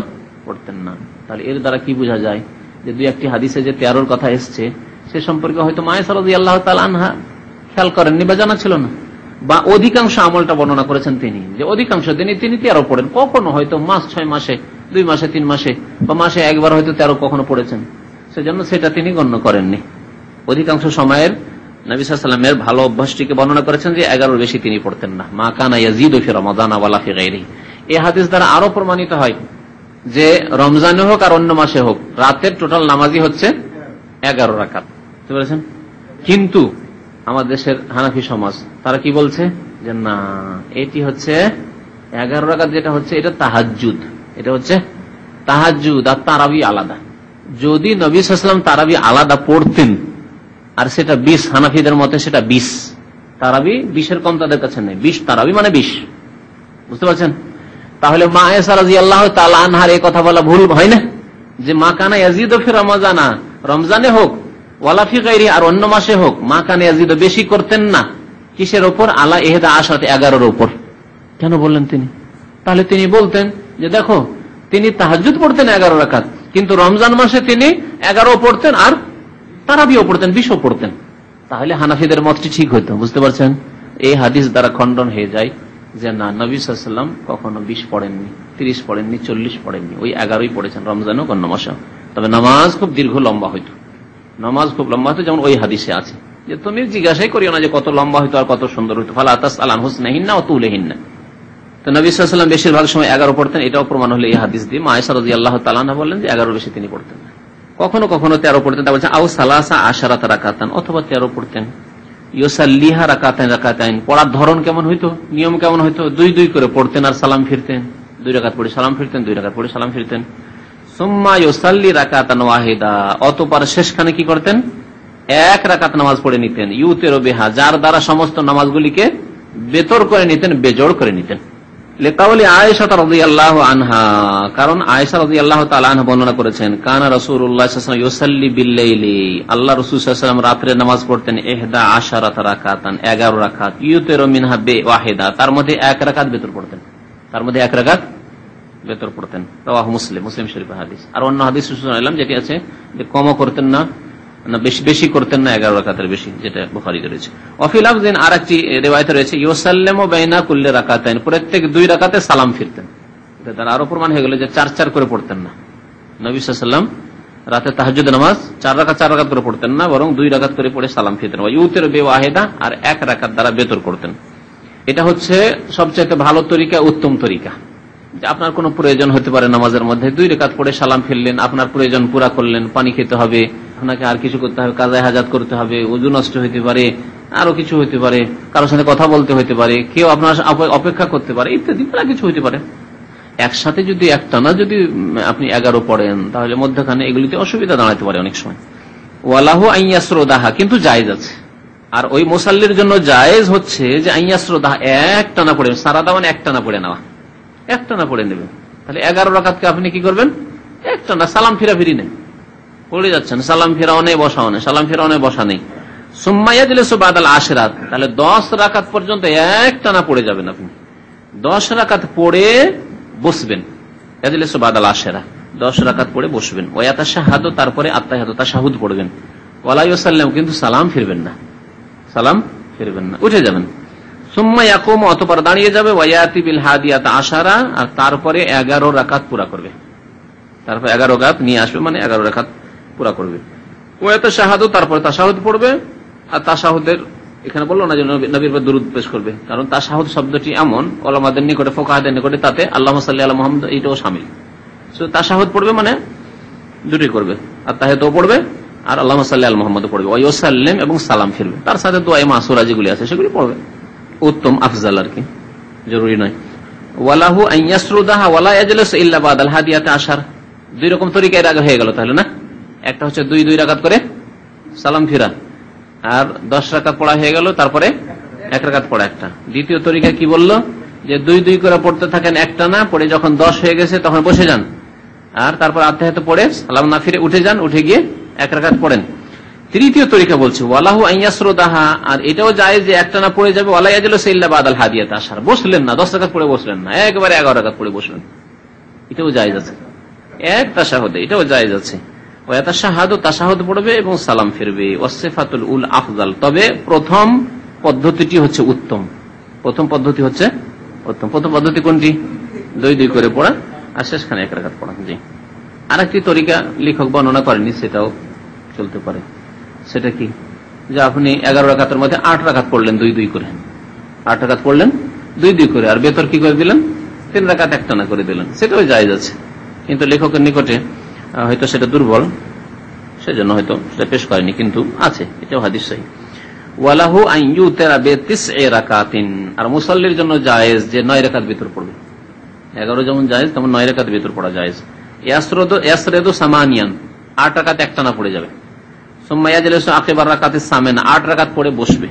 পড়তেন না। তাহলে এর দ্বারা কি বোঝা যায় যে দুই একটি হাদিসে যে 13-র কথা এসছে সে সম্পর্কে হয়তো মা আয়েশা রাদিয়াল্লাহু তাআলা আনহা খেয়াল করেননি বা জানা ছিল না, বা অধিকাংশ আমলটা বর্ণনা করেছেন তিনি যে অধিকাংশ দিনই তিনি 13 পড়েন। কখনো হয়তো মাস 6 মাসে, 2 মাসে, 3 মাসে বা মাসে একবার হয়তো 13 কখনো পড়েছেন, সেজন্য সেটা তিনি গণ্য করেননি। অধিকাংশ সময়ের নবী সাল্লাল্লাহু আলাইহি ওয়াসাল্লামের ভালো অভ্যাসটিকে বর্ণনা করেছেন যে 11-র বেশি তিনি পড়তেন না। মা কানা ইয়াজিদু ফি রমাদান ওয়ালা ফি গায়রিহি। এই হাদিস দ্বারা আরো প্রমাণিত হয় যে রমজানে হোক আর অন্য মাসে হোক রাতের টোটাল নামাজই হচ্ছে 11 রাকাত, বুঝতে পেরেছেন? কিন্তু আমাদের দেশের হানাফি সমাজ তারা কি বলছে যে না, এটি হচ্ছে 11 রাকাত, যেটা হচ্ছে এটা তাহাজ্জুদ, এটা হচ্ছে তাহাজ্জুদ, আর তারাবি আলাদা। যদি নবী সাল্লাল্লাহু আলাইহি ওয়াসাল্লাম তারাবি আলাদা পড়তেন আর সেটা 20, হানাফিদের মতে সেটা 20 তারাবি, 20-এর কম তাদের কাছে নেই, 20 তারাবি মানে 20, বুঝতে পারছেন? তাহলে মা আয়েশা রাদিয়াল্লাহু তাআলা আনহার এই কথা বলা ভুল হয় না যে মা কানা ইয়াজিদু ফি রমাজানা, রমজানে হোক ওয়ালা ফি গায়রি, আর অন্য মাসে হোক, মা কানা ইয়াজিদু বেশি করতেন না। কিসের উপর? আলা 11-র উপর। কেন বললেন তিনি? তাহলে তিনি বলতেন যে দেখো, তিনি তাহাজ্জুদ পড়তেন 11 রাকাত, কিন্তু রমজান মাসে তিনি 11 পড়তেন আর তারাবিও পড়তেন, 20ও পড়তেন। তাহলে হানাফিদের মতটি ঠিক হইতো, বুঝতে পারছেন? এই হাদিস দ্বারা খণ্ডন হয়ে যায় যে না, নবী সাল্লাল্লাহু আলাইহি ওয়াসাল্লাম কখনো 20 পড়েননি, 30 পড়েননি, 40 পড়েননি, ওই 11ই পড়েছেন রমজানও অন্য মাসে। তবে নামাজ খুব দীর্ঘ লম্বা হইতো, নামাজ খুব লম্বা হতো, যেমন ওই হাদিসে আছে যে তুমি জিজ্ঞাসাই করিও না যে কত লম্বা হইতো আর কত সুন্দর হইতো, ফালা তাসআল আন হুসনিহিন্না ওয়া তুলিহিন্না। তো নবী সাল্লাল্লাহু আলাইহি ওয়াসাল্লাম বেশিরভাগ সময় 11 পড়তেন, এটাও প্রমাণ হলো এই হাদিস দিয়ে। মা আয়েশা রাদিয়াল্লাহু তাআলা আনহা বললেন যে 11-র বেশি তিনি পড়তেন না, কখনো কখনো 13 পড়তেন। তা বলছেন আও সালাসা আশারাতা রাকাতান, অথবা 13 পড়তেন। ইউসাল্লিহা রাকাতাইন রাকাতাইন, পড়ার ধরন কেমন হইতো, নিয়ম কেমন হইতো? 2 করে পড়তেন আর সালাম ফিরতেন, 2 রাকাত পড়ে সালাম ফিরতেন, 2 রাকাত পড়ে সালাম ফিরতেন। সুম্মা ইউসাল্লি রাকাতান ওয়াহিদা, অতঃপর শেষখানে কি করতেন? 1 রাকাত নামাজ পড়ে নিতেন। ইউতিরু বিহা, যার দ্বারা সমস্ত নামাজগুলিকে বেতর করে নিতেন, বেজোড় করে নিতেন। লিকাউলি আয়েশা রাদিয়াল্লাহু আনহা, কারণ আয়েশা রাদিয়াল্লাহু তাআলা আনহা বর্ণনা করেছেন কানা রাসূলুল্লাহ সাল্লাল্লাহু আলাইহি ওয়াসাল্লাম ইউসাল্লি বিল লাইলি, আল্লাহ রাসূল সাল্লাল্লাহু আলাইহি ওয়াসাল্লাম রাতে নামাজ পড়তেন 11 রাকাতান, 11 রাকাত। ইউতিরু মিনহা বিওয়াহিদা, তার মধ্যে 1 রাকাত বেতর পড়তেন, তার মধ্যে 1 রাকাত বেতর পড়তেন। রাওয়াহু মুসলিম, মুসলিম শরীফের হাদিস। আর অন্য হাদিস শুনলাম যেটি আছে যে কমও করতেন না, বেশি করতেন না, 11 রাকাতের বেশি, যেটা বুখারীতে রয়েছে। ওয়াফি লাফজিন, আরেকটি রিওয়ায়াতে রয়েছে ইউসাল্লিমু বাইনা কুল্লি রাকাতাইন, প্রত্যেক 2 রাকাতে সালাম ফিরতেন। এটা তার আরো প্রমাণ হয়ে গেল যে 4 করে পড়তেন না। নবী সাল্লাল্লাহু আলাইহি ওয়াসাল্লাম রাতে তাহাজ্জুদ নামাজ 4 রাকাত করে পড়তেন না, বরং 2 রাকাত করে পড়ে সালাম ফিরতেন। ইউতিরু বিওয়াহিদা, আর 1 রাকাত দ্বারা বেতর করতেন। এটা হচ্ছে সবচেয়ে ভালো তরিকা, উত্তম তরিকা। যে আপনার কোনো প্রয়োজন হতে পারে নামাজের মধ্যে, 2 রাকাত পড়ে সালাম ফিরলেন, আপনার প্রয়োজন পুরা করলেন, পানি খেতে হবে, আপনাকে আর কিছু করতে হবে, কাজায়ে হাজাত করতে হবে, ওযু নষ্ট হইতে পারে, আরো কিছু হইতে পারে, কারোর সাথে কথা বলতে হইতে পারে, কেউ আপনার অপেক্ষা করতে পারে, ইত্যাদি মেলা কিছু হইতে পারে। একসাথে যদি একটানা যদি আপনি 11 পড়েন, তাহলে মধ্যখানে এগুলিতে অসুবিধা দাঁড়াতে পারে অনেক সময়। ওয়ালাহু আইয়াসরুদাহা, কিন্তু জায়েজ আছে। আর ওই মুসাল্লির জন্য জায়েজ হচ্ছে যে আইয়াসরুদাহা, একটানা পড়ে, সারাদা মানে একটানা পড়ে নেওয়া, একটানা পড়ে নেবেন। তাহলে 11 রাকাতকে আপনি কি করবেন? একটানা, সালাম ফিরাফিরি নেই, পড়ে যাচ্ছেন, সালাম ফিরাও নেই, বসাও নেই, সালাম ফিরাও নেই, বসা নেই। সুম্মা ইয়াজলিসু বাদাল আশরাত, তাহলে 10 রাকাত পর্যন্ত একটানা পড়ে যাবেন আপনি। 10 রাকাত পড়ে বসবেন, ইয়াজলিসু বাদাল আশরা, 10 রাকাত পড়ে বসবেন। ওয়া ইয়াতাশাহাদু, তারপরে আত্তাহিয়াতু তাশাহুদ পড়বেন। ওয়ালা ইউসাল্লিম, কিন্তু সালাম ফিরবেন না, সালাম ফিরবেন না, উঠে যাবেন। সুম্মা ইয়াকুমু, অতঃপর দাঁড়িয়ে যাবে। ওয়া ইয়াতি বিল হাদিয়াতা আশারা, আর তারপরে 11 রাকাত পুরা করবে। তারপর 11 রাকাত নিয়ে আসবে, মানে 11 রাকাত পুরা করবে। ওয়াতাশাহাদু, তারপরে তাশাহুদ পড়বে। আর তাশাহুদের এখানে বললো না যে নবীর উপর দুরূদ পেশ করবে, কারণ তাশাহুদ শব্দটি এমন ওলামাদের নিকটে, ফুকাহাদের নিকটে তাতে আল্লাহুম্মা সাল্লি আলা মুহাম্মাদ এইটাও শামিল। তাশাহুদ পড়বে মানে দুটি করবে, আর তাহিয়াতও পড়বে আর আল্লাহুম্মা সাল্লি আলা মুহাম্মাদ পড়বে, ওয়া ইউসাল্লিম এবং সালাম ফিরবে, তার সাথে দোয়া মাসুরা যেগুলি আছে সেগুলি পড়বে, উত্তম আফজাল আর কি, জরুরি নয়। ওয়ালাহু আন ইয়াসরুদাহা ওয়ালা ইয়াজলিসু ইল্লা বাদাল হাদিয়াতি আশার, দুই রকম তরিকা এর আগে হয়ে গেল তাহলে না। একটা হচ্ছে 2 রাকাত করে সালাম ফিরা, আর 10 রাকাত পড়া হয়ে গেল, তারপরে 1 রাকাত পড়া একটা। দ্বিতীয় তরিকা কি বললো, যে 2 করে পড়তে থাকেন একটা না পড়ে, যখন 10 হয়ে গেছে তখন বসে যান, আর তারপর আত্তাহিয়াত পড়ে সালাম না ফিরে উঠে যান, উঠে গিয়ে 1 রাকাত পড়েন। তৃতীয় তরিকা বলছে ওয়ালাহু আন ইয়াসরুদাহা, আর এটাও জায়েজ যে একটা না পড়ে যাবে, ওয়ালা ইয়াজলিসু ইল্লা বাদাল হাদিয়াতি আশার, বসলেন না 10 রাকাত পড়ে বসলেন না, একবারে 11 রাকাত পড়ে বসলেন, এটাও জায়েজ আছে। এক তাশাহুদে এটাও জায়েজ আছে। ওয়াতাশাহাদু, তাশাহুদ পড়বে এবং সালাম ফিরবে। ওয়াসিফাতুল উল আফজাল, তবে প্রথম পদ্ধতিটি হচ্ছে উত্তম। প্রথম পদ্ধতি হচ্ছে উত্তম। প্রথম পদ্ধতি কোনটি? 2 করে পড়া আর শেষখানে 1 রাকাত পড়া। জি, আরেকটি তরিকা লেখক বর্ণনা করেনি, সেটাও চলতে পারে। সেটা কি, যে আপনি 11 রাকাতের মধ্যে 8 রাকাত পড়লেন 2 করে, 8 রাকাত পড়লেন 2 করে, আর বেতর কি করে দিলেন, 3 রাকাত একটানা করে দিলেন, সেটাও জায়েজ আছে। কিন্তু লেখকের নিকটে হয়তো সেটা দুর্বল, সেজন্য হয়তো সেটা পেশ করেনি, কিন্তু আছে, এটাও হাদিস সহিহ। ওয়ালাহু আন ইউতিরা বিতিসঈ রাকাতিন, আর মুসাল্লির জন্য জায়েজ যে 9 রাকাত ভিতর পড়বে। 11 যেমন জায়েজ তেমন 9 রাকাত ভিতর পড়া জায়েজ। ইয়াসরুদু সামানিয়ান, 8 রাকাত একটানা পড়ে যাবে। সুম্মা ইয়াজলিসু আকিবার রাকাতিস সামিনা, 8 রাকাত পড়ে বসবে।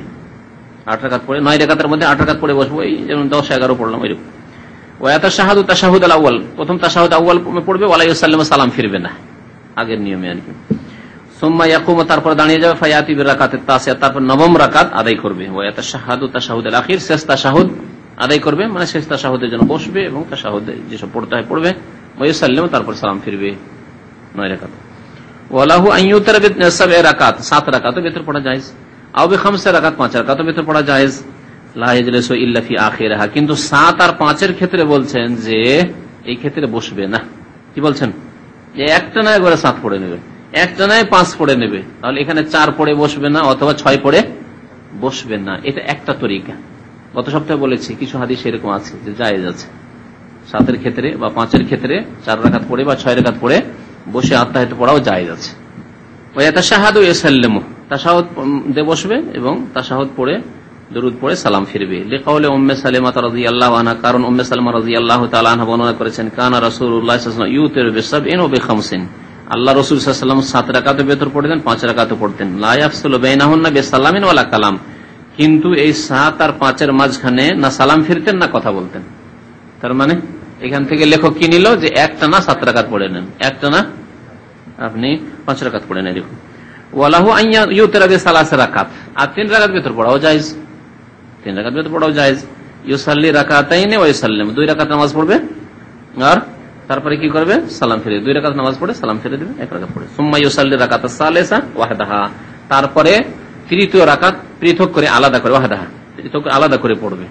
8 রাকাত পড়ে, 9 রাকাতের মধ্যে 8 রাকাত পড়ে বসবো, এই যেমন 10 11 পড়লাম ওইরকম। ওয়াতাশাহাদু, তাশাহুদ আল আউয়াল, প্রথম তাশাহুদ আউয়াল পড়বে, ওয়ালা ইউসাল্লিমু, সালাম ফিরবে না, আগের নিয়মে আর কি। সুম্মা ইয়াকুমু, তারপর দাঁড়িয়ে যাবে, ফায়াতি বিরাকাতিত তাসিয়া, তারপর 9ম রাকাত আদায় করবে। ওয়াতাশাহাদু, তাশাহুদ আল আখির, শেষ তাশাহুদ আদায় করবে, মানে শেষ তাশাহুদের জন্য বসবে এবং তাশাহুদে যেসব পড়তে হয় পড়বে। ওয়া ইউসাল্লিমু, তারপর সালাম ফিরবে, 9 রাকাত। ওয়ালাহু আন ইউতিরা বি7 রাকাত, 7 রাকাতও ভিতর পড়া জায়েজ। আও বি5 রাকাত, 5 রাকাতও ভিতর পড়া জায়েজ। লা ইয়াজলিসু ইল্লা ফি আখিরিহা, কিন্তু 7 আর 5-এর ক্ষেত্রে বলছেন যে এই ক্ষেত্রে বসবে না। কি বলছেন, যে একটা না একবারে 7 পড়ে নেবে, একটা নয় 5 পড়ে নেবে, তাহলে এখানে 4 পড়ে বসবে না, অথবা 6 পড়ে বসবে না। এটা একটা তরিকা। গত সপ্তাহে বলেছি কিছু হাদিস এরকম আছে যে জায়েজ আছে, 7-এর ক্ষেত্রে বা 5-এর ক্ষেত্রে 4 রাকাত পড়ে বা 6 রাকাত পড়ে বসে আত্তাহিয়াত পড়াও জায়েজ আছে। ওয়াতাশাহাদু ইয়াসাল্লিমু, তাশাহুদ দিয়ে বসবে এবং তাশাহুদ পড়ে দরুদ পড়ে সালাম ফিরবে। লিকাউলি উম্মে সালেমা রাদিয়াল্লাহু আনহা, কারণ উম্মে সালেমা রাদিয়াল্লাহু তাআলা আনহা বর্ণনা করেছেন, কানা রাসূলুল্লাহ সাল্লাল্লাহু আলাইহি ওয়াসাল্লাম ইউতিরু বি7 ওয়া বি5, আল্লাহ রাসূল সাল্লাল্লাহু আলাইহি ওয়াসাল্লাম 7 রাকাতের ভিতর পড়তেন, 5 রাকাতও পড়তেন। লা ইয়াফসুলু বাইনাহুন্না বিসালামিন ওয়ালা কালাম, কিন্তু এই 7 আর 5-এর মাঝখানে না সালাম ফিরতেন না কথা বলতেন। তার মানে এখান থেকে লেখক কি নিল, যে একটা না 7 রাকাত পড়ে নেন, একটা না আপনি 5 রাকাত পড়ে নেন। দেখুন, ওয়ালাহু আন ইউতিরা বি3 রাকাত, আর 3 রাকাত ভিতর পড়াও জায়েজ, 3 রাকাত ভিতর পড়াও জায়েজ। ইউসাল্লি রাকাতাইনি ওয়া ইউসাল্লিম, 2 রাকাত নামাজ পড়বে আর তারপরে কি করবে, সালাম ফিরে, 2 রাকাত নামাজ পড়ে সালাম ফিরে দিবে, 1 রাকাত পড়ে। সুম্মা ইউসাল্লি রাকাতাস সালিসা ওয়াহদাহা, তারপরে তৃতীয় রাকাত পৃথক করে আলাদা করে, ওয়াহদাহা পৃথক আলাদা করে পড়বে।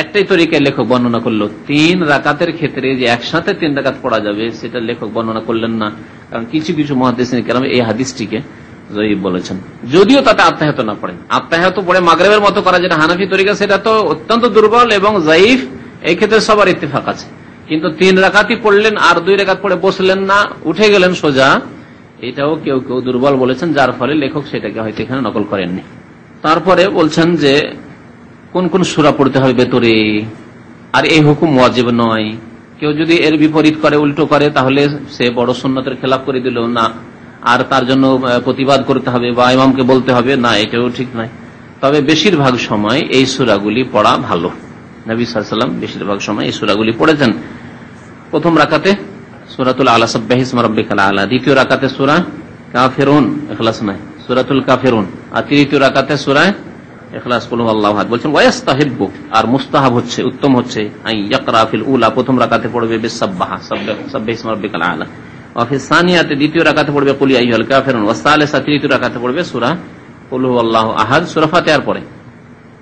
একটাই তরিকায় লেখক বর্ণনা করলো। 3 রাকাতের ক্ষেত্রে যে একসাথে 3 রাকাত পড়া যাবে সেটা লেখক বর্ণনা করলেন না, কারণ কিছু কিছু মুহাদ্দিসিন কেরাম এই হাদিসটিকে জয়ীফ বলেছেন, যদিও তাতে আত্তাহিয়াত না পড়েন। আত্তাহিয়াত পড়ে মাগরিবের মতো করা, যেটা হানাফি তরিকা, সেটা তো অত্যন্ত দুর্বল এবং জয়ীফ, এই ক্ষেত্রে সবার ইত্তেফাক আছে। কিন্তু 3 রাকাতই পড়লেন আর 2 রাকাত পড়ে বসলেন না, উঠে গেলেন সোজা, এটাও কেউ কেউ দুর্বল বলেছেন, যার ফলে লেখক সেটাকে হয়তো এখানে নকল করেননি। তারপরে বলছেন যে কোন কোন সূরা পড়তে হবে ভেতরে, আর এই হুকুম ওয়াজিব নয়। কেউ যদি এর বিপরীত করে, উল্টো করে, তাহলে সে বড় সুন্নতের খেলাফ করে দিল না, আর তার জন্য প্রতিবাদ করতে হবে বা ইমামকে বলতে হবে না, এটাও ঠিক নয়। তবে বেশিরভাগ সময় এই সূরাগুলি পড়া ভালো। নবী সাল্লাল্লাহু আলাইহি ওয়াসাল্লাম বেশিরভাগ সময় এই সূরাগুলি পড়েছেন। প্রথম রাকাতে সূরাতুল আলা, সাব্বিহিসমা রাব্বিকাল আলা। দ্বিতীয় রাকাতে সূরা কাফিরুন, ইখলাস নয়, সূরাতুল কাফিরুন। আর তৃতীয় রাকাতে সূরা ইখলাস, কুল হুয়াল্লাহু আহাদ। বলছেন ওয়াস্তাহিব্বু, আর মুস্তাহাব হচ্ছে, উত্তম হচ্ছে, আন ইয়াকরা ফিল উলা, প্রথম রাকাতে পড়বে বিসাব্বাহা, সাব্বিহিসমা রাব্বিকাল আলা। ওয়া ফিস সানিয়াতে, দ্বিতীয় রাকাতে পড়বে কুল ইয়া আইয়ুহাল কাফিরুন। ওয়া সালিসা, তৃতীয় রাকাতে পড়বে সূরা কুল হুয়াল্লাহু আহাদ, সূরা ফাতিহার পরে।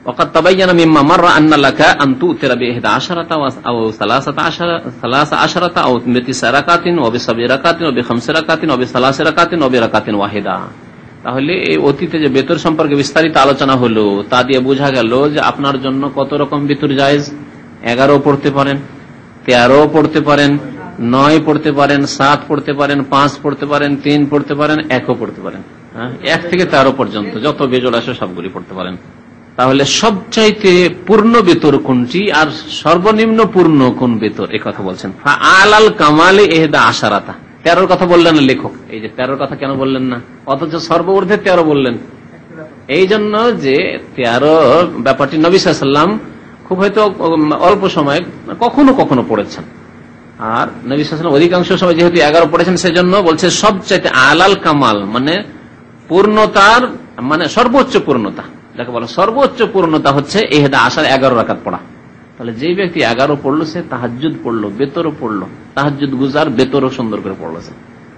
وقد تبين مما مر أن لك أن تؤثر ب11 أو 13 أو ب9 ركعات وب7 ركعات وب5 ركعات وب3 ركعات وبركعة واحدة। তাহলে এই অতীতে যে বেতর সম্পর্কে বিস্তারিত আলোচনা হলো তা দিয়ে বোঝা গেল যে আপনার জন্য কত রকম বেতর জায়েজ। 11 পড়তে পারেন, 13 পড়তে পারেন, 9 পড়তে পারেন, 7 পড়তে পারেন, 5 পড়তে পারেন, 3 পড়তে পারেন, 1 পড়তে পারেন। 1 থেকে 13 পর্যন্ত যত বেজোড় আসে সবগুলি পড়তে পারেন। তাহলে সবচাইতে পূর্ণ বেতর কোনটি আর সর্বনিম্ন পূর্ণ কোন বেতর, এই কথা বলছেন। আলাল কামালে 11 13 কথা বললেন না লেখক। এই যে 13 কথা কেন বললেন না, অথচ সর্বঊর্ধ্বে 13 বললেন? এই জন্য যে 13 ব্যাপারটি নবী সাল্লাল্লাহু আলাইহি ওয়াসাল্লাম খুব হয়তো অল্প সময় কখনো কখনো পড়েছেন, আর নবী সাল্লাল্লাহু আলাইহি ওয়াসাল্লাম অধিকাংশ সময় যেহেতু 11 পড়েছেন সেজন্য বলছে সবচাইতে আলাল কামাল মানে পূর্ণতার মানে সর্বোচ্চ পূর্ণতা, যাকে বলে সর্বোচ্চ পূর্ণতা হচ্ছে 11 রাকাত পড়া। তাহলে যে ব্যক্তি 11 পড়লো সে তাহাজ্জুদ পড়লো, বেতরও পড়লো, তাহাজ্জুদ গুজার বেতরও সুন্দর করে পড়লো।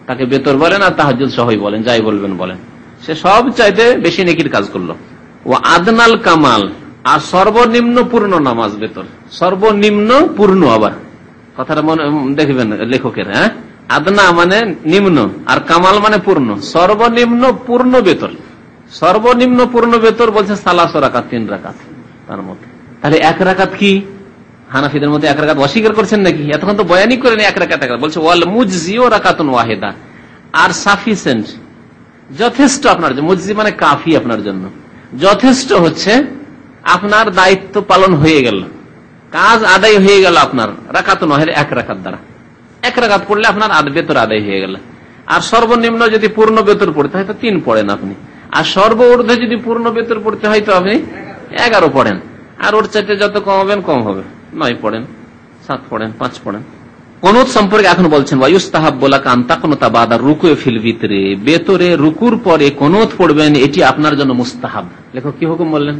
তাকে বেতর বলেন আর তাহাজ্জুদ সহই বলেন, যাই বলবেন বলেন, সে সব চাইতে বেশি নেকির কাজ করলো। ও আদনাল কামাল আর সর্বনিম্ন পূর্ণ নামাজ বেতর, সর্বনিম্ন পূর্ণ, আবার কথাটা মনে দেখবেন লেখকের। আদনা মানে নিম্ন আর কামাল মানে পূর্ণ, সর্বনিম্ন পূর্ণ বেতর। সর্বনিম্ন পূর্ণ বেতর বলছে 3 রাকাত, 3 রাকাত তার মধ্যে। তাহলে 1 রাকাত কি হানাফিদের মধ্যে 1 রাকাত অস্বীকার করছেন নাকি? এতক্ষণ তো বয়ানই করেন 1 রাকাত বলছে ওয়াল মুজজিও রাকাতুন ওয়াহিদা, আর সাফিসিয়েন্ট যথেষ্ট আপনার জন্য। মুজজি মানে কাফি, আপনার জন্য যথেষ্ট হচ্ছে, আপনার দায়িত্ব পালন হয়ে গেল, কাজ আদায় হয়ে গেল আপনার। রাকাতুন ওয়াহিদা 1 রাকাত দ্বারা, 1 রাকাত পড়লে আপনার বেতর আদায় হয়ে গেল। আর সর্বনিম্ন যদি পূর্ণ বেতর পড়তে হয় তো 3 পড়েন আপনি, আর সর্বঊর্ধ্বে যদি পূর্ণ বেতর পড়তে হয় তো আপনি 11 পড়েন, আর ওর চাইতে যত কম হবেন কম হবে, 9 পড়েন, 7 পড়েন, 5 পড়েন। কুনুত সম্পর্কে এখন বলছেন ওয়ায়ুস্তাহাব্বু লাকা আন তাকুনুতা বাদা রুকুই ফিল ভিতরে, বেতরে রুকুর পরে কুনুত পড়বেন, এটি আপনার জন্য মুস্তাহাব। লেখক কি হুকুম বললেন?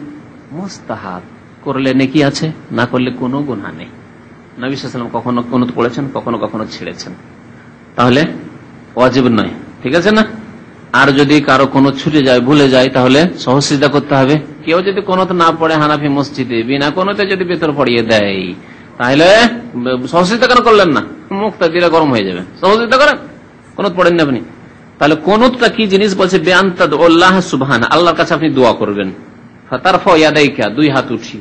মুস্তাহাব। করলে নেকি আছে, না করলে কোনো গুনাহ নেই। নবী সাল্লাল্লাহু আলাইহি ওয়াসাল্লাম কখনো কুনুত পড়েছেন, কখনো কখনো ছেড়েছেন, তাহলে ওয়াজিব নয়, ঠিক আছে না? আর যদি কারো কোনো ছুটে যায়, ভুলে যায়, তাহলে সহজ সিজদা করতে হবে। কেউ যদি কোনোত না পড়ে হানাফি মসজিদে বিনা কোনোতে যদি বেতর পড়িয়ে দেয়, তাহলে সহজ সিজদা কেন করলেন না? মুখটা দিলে গরম হয়ে যাবে, সহজ সিজদা করেন, কোনোত পড়েন না আপনি। তাহলে কোনোতটা কি জিনিস বলছে? বেআন্তাদুল্লাহ সুবহানা, আল্লাহর কাছে আপনি দোয়া করবেন। ফাতারফাউ ইয়াদাইকা, 2 হাত উঠি,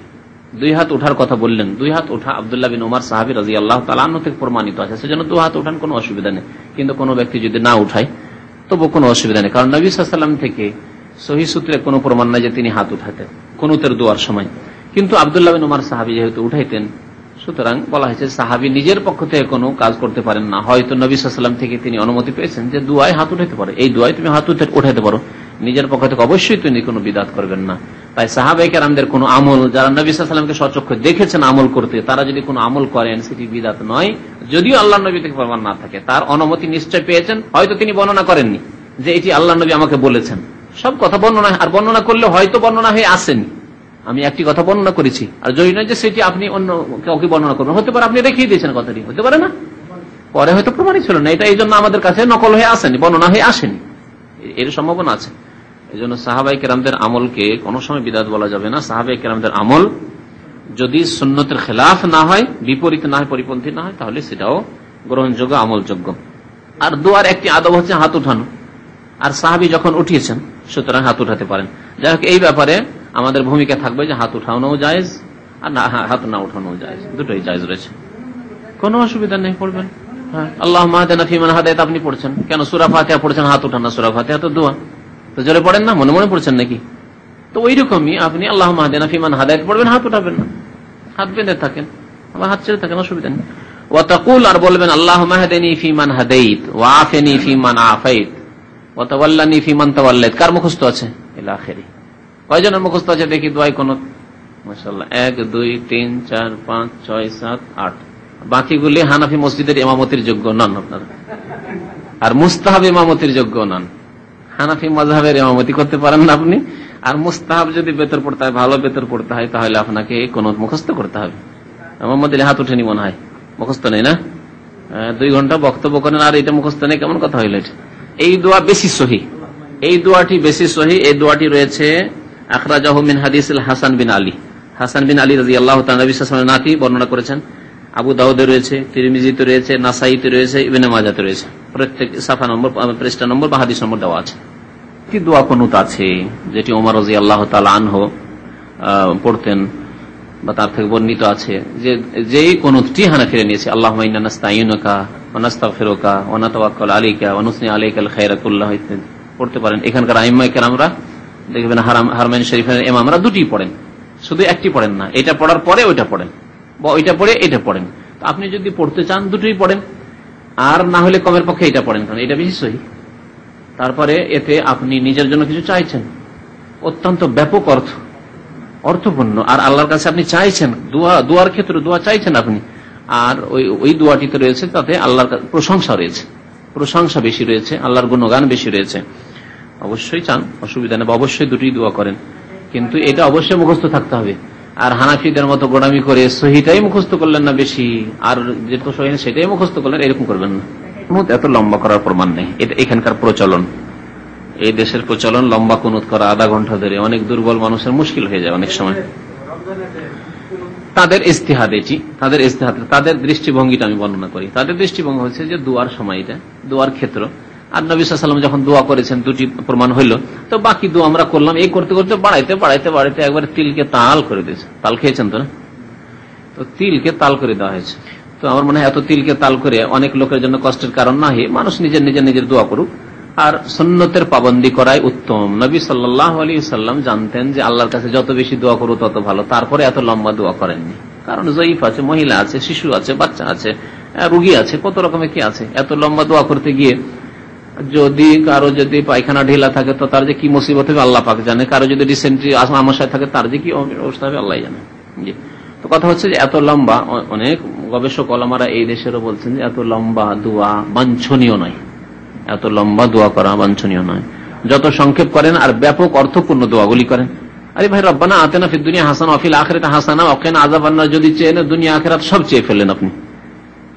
2 হাত উঠার কথা বললেন। 2 হাত উঠা আব্দুল্লাহ বিন উমর সাহাবী রাদিয়াল্লাহু তাআলা আনহু থেকে প্রমাণিত আছে, সেজন্য 2 হাত উঠান, কোনো অসুবিধা নেই। কিন্তু কোনো ব্যক্তি যদি না উঠায় তবু কোনো অসুবিধা নেই, কারণ নবী সাল্লাল্লাহু আলাইহি ওয়াসাল্লাম থেকে সহিহ সূত্রে কোনো প্রমাণ নাই যে তিনি হাত উঠাতেন কুনুতের দোয়ার সময়। কিন্তু আব্দুল্লাহ বিন উমর সাহাবী যেহেতু উঠাইতেন, সুতরাং বলা হয়েছে সাহাবী নিজের পক্ষ থেকে কোনো কাজ করতে পারেন না, হয়তো নবী সাল্লাল্লাহু আলাইহি ওয়াসাল্লাম থেকে তিনি অনুমতি পেয়েছেন যে দুয়ায় হাত উঠাইতে পারে, এই দুয়ায় তুমি হাত উঠাইতে পারো, নিজের পক্ষ থেকে অবশ্যই তিনি কোনো বিদাত করবেন না। তাই সাহাবায়ে কেরামদের কোনো আমল, যারা নবী সাল্লাল্লাহু আলাইহি ওয়াসাল্লামকে সচক্ষে দেখেছেন আমল করতে, তারা যদি কোনো আমল করেন সেটি বিদাত নয়, যদিও আল্লাহর নবী থেকে প্রমাণ না থাকে। তার অনুমতি নিশ্চয় পেয়েছেন, হয়তো তিনি বর্ণনা করেননি যে এটি আল্লাহর নবী আমাকে বলেছেন। সব কথা বর্ণনা, আর বর্ণনা করলে হয়তো বর্ণনা হয়ে আসেনি, আমি একটি কথা বর্ণনা করেছি, আর যদি নয় যে সেটি আপনি অন্য কাউকে বর্ণনা করবেন, হতে পারে আপনি রেখেই দিয়েছেন কথাটি, হতে পারে না, পরে হয়তো প্রমাণই ছিল না এটা, এই জন্য আমাদের কাছে নকল হয়ে আসেনি, বর্ণনা হয়ে আসেনি, এর সম্ভাবনা আছে। এই জন্য সাহাবায়ে কেরামদের আমলকে কোনো সময় বিদআত বলা যাবে না। সাহাবায়ে কেরামদের আমল যদি সুন্নতের খেলাফ না হয়, বিপরীত না হয়, পরিপন্থী না হয়, তাহলে সেটাও গ্রহণযোগ্য, আমলযোগ্য। আর দোয়ার একটি আদব হচ্ছে হাত উঠানো, আর সাহাবী যখন উঠিয়েছেন সুতরাং হাত উঠাতে পারেন। যাই হোক, এই ব্যাপারে আমাদের ভূমিকা থাকবে যে হাত উঠানো জায়েজ আর হাত না উঠানো জায়েজ, দুটোই জায়েজ রয়েছে, কোনো অসুবিধা নেই, পড়বেন। হ্যাঁ, আল্লাহুম্মা হাদিনা ফিমান হাদাইত আপনি পড়ছেন, কেন সূরা ফাতিহা পড়ছেন হাত উঠান না? সূরা ফাতিহা তো দোয়া, তো জোরে পড়েন না, মনে মনে পড়ছেন নাকি? তো ওই রকমই আপনি আল্লাহুম্মা হাদিনা ফিমান হাদাইত পড়বেন, হাত উঠাবেন না, হাত বেঁধে থাকেন, আবার হাত ছেড়ে থাকেন, অসুবিধা নেই। ওয়া তাকুল, আর বলবেন আল্লাহুম্মা হাদিনি ফিমান হাদাইত ওয়া আফিনি ফিমান আফাইত ওয়া তাওয়াল্লানি ফিমান তাওয়াল্লাইত। কার মুখস্থ আছে? ইলা আখিরি। কয়জনের মুখস্থ আছে দেখি দোয়ায় কোন? মাশাআল্লাহ, 1 2 3 4 5 6 7 8। বাকিগুলি হানাফি মসজিদের ইমামতির যোগ্য নন আপনারা, আর মুস্তাহাব ইমামতির যোগ্য নন। হানাফি মাযহাবের ইমামতি করতে পারেন না আপনি, আর মুস্তাহাব যদি বেতর পড়তে হয়, ভালো বেতর পড়তে হয়, তাহলে আপনাকে কোন মুখস্থ করতে হবে। মোহাম্মদ আলী হাত উঠেনি মনে হয়, মুখস্থ নেই না? 2 ঘন্টা বক্তব্য করেন আর এটা মুখস্থ নেই, কেমন কথা হইল এটা? এই দোয়া বেশি সহি, এই দোয়াটি বেশি সহি। এই দোয়াটি রয়েছে আখরাজাহু মিন হাদিসিল হাসান বিন আলী। হাসান বিন আলী রাদিয়াল্লাহু তাআলা নবী সাল্লাল্লাহু আলাইহি ওয়াসাল্লামের নাতি বর্ণনা করেছেন। আবু দাউদে রয়েছে, তিরমিজিতে রয়েছে, নাসাইতে রয়েছে, ইবনে মাজাতে রয়েছে। প্রত্যেক সাফা নম্বর, পৃষ্ঠা নম্বর বা হাদিস নম্বর দেওয়া আছে। কি দোয়া কুনুত আছে যেটি ওমর রাদিয়াল্লাহু তাআলা আনহু পড়তেন বা তার থেকে বর্ণিত আছে, যে যেই কুনুতটি হানাফিরা নিয়েছে, আল্লাহুম্মা ইন্না নাস্তাঈনুকা ওয়া নাস্তাগফিরুকা ওয়া নাতাওয়াক্কালু আলাইকা ওয়া নুসনি আলাইকাল খায়রা কুল্লাহু ইত্যাদি পড়তে পারেন। এখানকার আইম্মায়ে কেরামরা দেখবেন হারমাইন শরীফের ইমামরা দুটি পড়েন, শুধু একটি পড়েন না, এটা পড়ার পরে ওইটা পড়েন বা ওইটা পড়ে এটা পড়েন। তো আপনি যদি পড়তে চান দুটোই পড়েন, আর না হলে কমের পক্ষে এটা পড়েন, কারণ এটা বেশি সহি। তারপরে এতে আপনি নিজের জন্য কিছু চাইছেন, অত্যন্ত ব্যাপক অর্থপূর্ণ, আর আল্লাহর কাছে আপনি চাইছেন, দোয়ার ক্ষেত্রে দোয়া চাইছেন আপনি, আর ওই দোয়াটিতে রয়েছে তাতে আল্লাহর প্রশংসা রয়েছে, প্রশংসা বেশি রয়েছে, আল্লাহর গুণগান বেশি রয়েছে। অবশ্যই চান, অসুবিধা নেই, অবশ্যই দুটি দোয়া করেন, কিন্তু এটা অবশ্যই মুখস্থ থাকতে হবে। আর হানাফিদের মতো গোড়ামি করে সহিটাই মুখস্থ করলেন না বেশি, আর যেটা সহি সেটাই মুখস্থ করলেন, এরকম করবেন না। এত লম্বা করার প্রমাণ নেই, এটা এখানকার প্রচলন, এই দেশের প্রচলন। লম্বা কুনুত করা আধা ঘন্টা ধরে অনেক দুর্বল মানুষের মুশকিল হয়ে যায় অনেক সময়। তাদের ইস্তিহাদ, এটি তাদের ইস্তিহাদ, তাদের দৃষ্টিভঙ্গিটা আমি বর্ণনা করি। তাদের দৃষ্টিভঙ্গি হচ্ছে যে দোয়ার সময়টা, দোয়ার ক্ষেত্র, আর নবী সাল্লাল্লাহু আলাইহি ওয়াসাল্লাম যখন দোয়া করেছেন দুটি প্রমাণ হইল, তো বাকি দোয়া আমরা করলাম। এই করতে করতে বাড়াইতে বাড়াইতে বাড়াইতে একবার তিলকে তাল করে দিয়েছে। তাল খেয়েছেন তো না? তো তিলকে তাল করে দেওয়া হয়েছে। তো আমার মনে হয় এত তিলকে তাল করে অনেক লোকের জন্য কষ্টের কারণ না হয়ে মানুষ নিজের দোয়া করুক, আর সুন্নতের পাবন্দি করাই উত্তম। নবী সাল্লাল্লাহু আলাইহি ওয়াসাল্লাম জানতেন যে আল্লাহর কাছে যত বেশি দোয়া করো তত ভালো, তারপরে এত লম্বা দোয়া করেননি। কারণ জয়ীফ আছে, মহিলা আছে, শিশু আছে, বাচ্চা আছে, রোগী আছে, কত রকমের কি আছে। এত লম্বা দোয়া করতে গিয়ে যদি কারো যদি পায়খানা ঢিলা থাকে তো তার যে কি মুসিবত হবে আল্লাহ পাক জানে, কারো যদি ডিসেন্ট্রি আমাশয় থাকে তার যে কি অবস্থা হবে আল্লাহ জানে। তো কথা হচ্ছে যে এত লম্বা, অনেক গবেষক ওলামারা এই দেশেরও বলছেন যে এত লম্বা দোয়া বাঞ্ছনীয় নয়, এত লম্বা দোয়া করা বাঞ্ছনীয় নয়। যত সংক্ষেপ করেন আর ব্যাপক অর্থপূর্ণ দোয়াগুলি করেন। আরে ভাই, রব্বানা আতিনা ফিদ দুনিয়া হাসানা ওয়া ফিল আখিরাতি হাসানা ওয়া কিনা আযাবান্নার যদি চেয়ে দুনিয়া আখিরাত সব চেয়ে ফেললেন আপনি।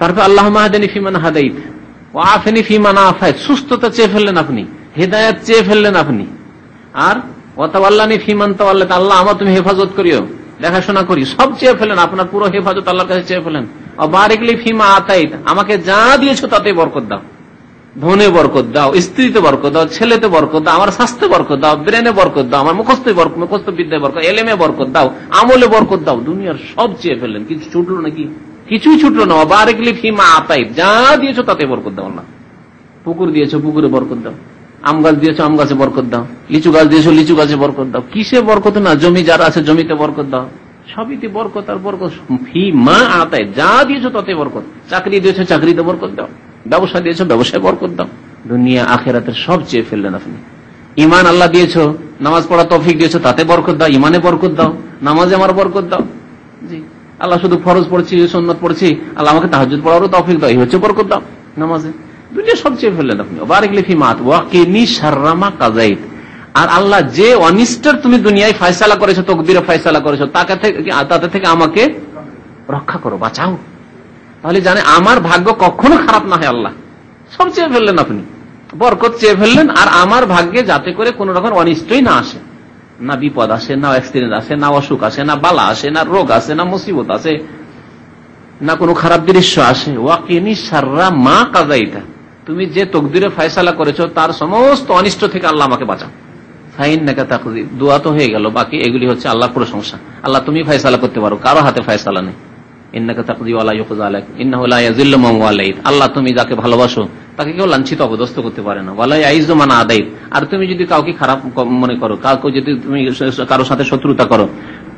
তারপর আল্লাহুম্মা হাদিনি ফিমান হাদাইত ওয়া আফিনি ফিমান আফাইত, সুস্থতা চেয়ে ফেললেন আপনি, হেদায়েত চেয়ে ফেললেন আপনি, আর ওয়া তাওয়াল্লানি ফিমান তাওয়াল্লাত, আল্লাহ আমার তুমি হেফাজত করিও, দেখাশোনা করি, সব চেয়ে ফেলেন, আপনার পুরো হেফাজত আল্লাহর কাছে চেয়ে ফেলেন। ওয়া বারিক লি ফিমা আতাইত, আমাকে যা দিয়েছো তাতে বরকত দাও, ধনে বরকত দাও, স্ত্রীতে বরকত দাও, ছেলেতে বরকত দাও, আমার স্বাস্থ্যে বরকত দাও, ব্রেনে বরকত দাও, আমার মুখস্থ বিদ্যায় বরকত, এলেমে বরকত দাও, আমলে বরকত দাও। দুনিয়ার সব চেয়ে ফেললেন, কিছু ছুটলো নাকি? কিছুই ছুটলো না। বারিক লি ফিমা আতাইত, যা দিয়েছো তাতে বরকত দাও না। পুকুর দিয়েছো, পুকুরে বরকত দাও, আম গাছ দিয়েছো, আম গাছে বরকত দাও, লিচু গাছ দিয়েছো, লিচু গাছে বরকত দাও। কিসে বরকত না? জমি যারা আছে জমিতে বরকত দাও, সবইতে বরকত আর বরকত। ফিমা আতাইত, যা দিয়েছো তাতে বরকত। চাকরি দিয়েছো, চাকরিতে বরকত দাও, ব্যবসা দিয়েছো, ব্যবসায় বরকত দাও। দুনিয়া আখিরাতের সব চেয়ে ফেললেন আপনি। ইমান আল্লাহ দিয়েছো, নামাজ পড়া তৌফিক দিয়েছো, তাতে বরকত দাও, ইমানে বরকত দাও, নামাজে আমার বরকত দাও। জি, আল্লাহ শুধু ফরজ পড়ছি, সুন্নাত পড়ছি, আল্লাহ আমাকে তাহাজ্জুদ পড়ারও তৌফিক দাও, এই হচ্ছে বরকত দাও নামাজে। দুনিয়া সব চেয়ে ফেললেন আপনি। বারিক লি ফিমা ওয়া কিনি শাররা মা কাযাইত, আর আল্লাহ যে অনিষ্টের তুমি দুনিয়ায় ফয়সালা করেছো, তাকদীরে ফয়সালা করেছো, তাতে থেকে আমাকে রক্ষা করো, বাঁচাও। তাহলে জানে আমার ভাগ্য কখনো খারাপ না হয়। আল্লাহ সব চেয়ে ফেললেন আপনি, বরকত চেয়ে ফেললেন, আর আমার ভাগ্যে যাতে করে কোন রকম অনিষ্টই না আসে, না বিপদ আসে, না অ্যাক্সিডেন্ট আসে, না অসুখ আসে, না বালা আসে, না রোগ আসে, না মুসিবত আসে, না কোনো খারাপ দৃশ্য আসে। ওয়াকিনি শাররা মা কাযাইতা, তুমি যে তকদিরে ফয়সালা করেছো তার সমস্ত অনিষ্ট থেকে আল্লাহ আমাকে বাঁচাও। ফাইন্নাকা তাকদি, দোয়া তো হয়ে গেল, বাকি এগুলি হচ্ছে আল্লাহর প্রশংসা। আল্লাহ তুমি ফয়সালা করতে পারো, কারো হাতে ফয়সালা নেই। ইন্নাকা তাকদি ওয়া লা ইউকযা আলাইক ইন্নাহু লা ইয়াযিল্লু মান ওয়ালাইত, আল্লাহ তুমি যাকে ভালোবাসো তাকে কেউ লাঞ্ছিত অপদস্থ করতে পারে না। ওয়া লা ইয়াইযু মান আদাইত, আর তুমি যদি কাউকে খারাপ মনে করো, কাউকে যদি তুমি কারোর সাথে শত্রুতা করো,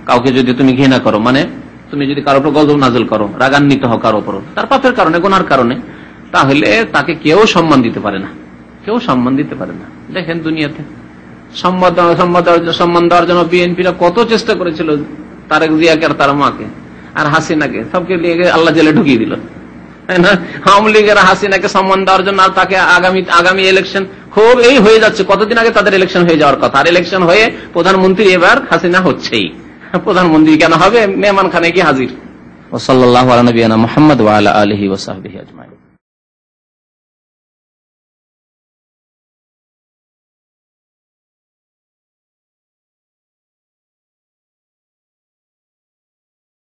কাউকে যদি তুমি ঘৃণা করো, মানে তুমি যদি কারোর উপর গজব নাযিল করো, রাগান্বিত হও কারোর উপর তার পাপের কারণে, গুনার কারণে, তাহলে তাকে কেউ সম্মান দিতে পারে না, কেউ সম্মান দিতে পারে না। দেখেন দুনিয়াতে সম্মান দেওয়ার জন্য বিএনপিরা কত চেষ্টা করেছিল, তারেক জিয়াকে আর তার মাকে আর হাসিনাকে, সবকে নিয়ে আল্লাহ জেলে ঢুকিয়ে দিল, তাই না? আওয়ামী লীগের হাসিনাকে সম্মান দেওয়ার জন্য, আর তাকে আগামী ইলেকশন খুব এই হয়ে যাচ্ছে, কতদিন আগে তাদের ইলেকশন হয়ে যাওয়ার কথা, আর ইলেকশন হয়ে প্রধানমন্ত্রী এবার হাসিনা হচ্ছেই। প্রধানমন্ত্রী কেন হবে? মেহমান খানে কি হাজির। ওয়া সাল্লাল্লাহু আলা নবিয়িনা মুহাম্মদ ওয়া আলা আলিহি ওয়া সাহবিহি আজমাইন।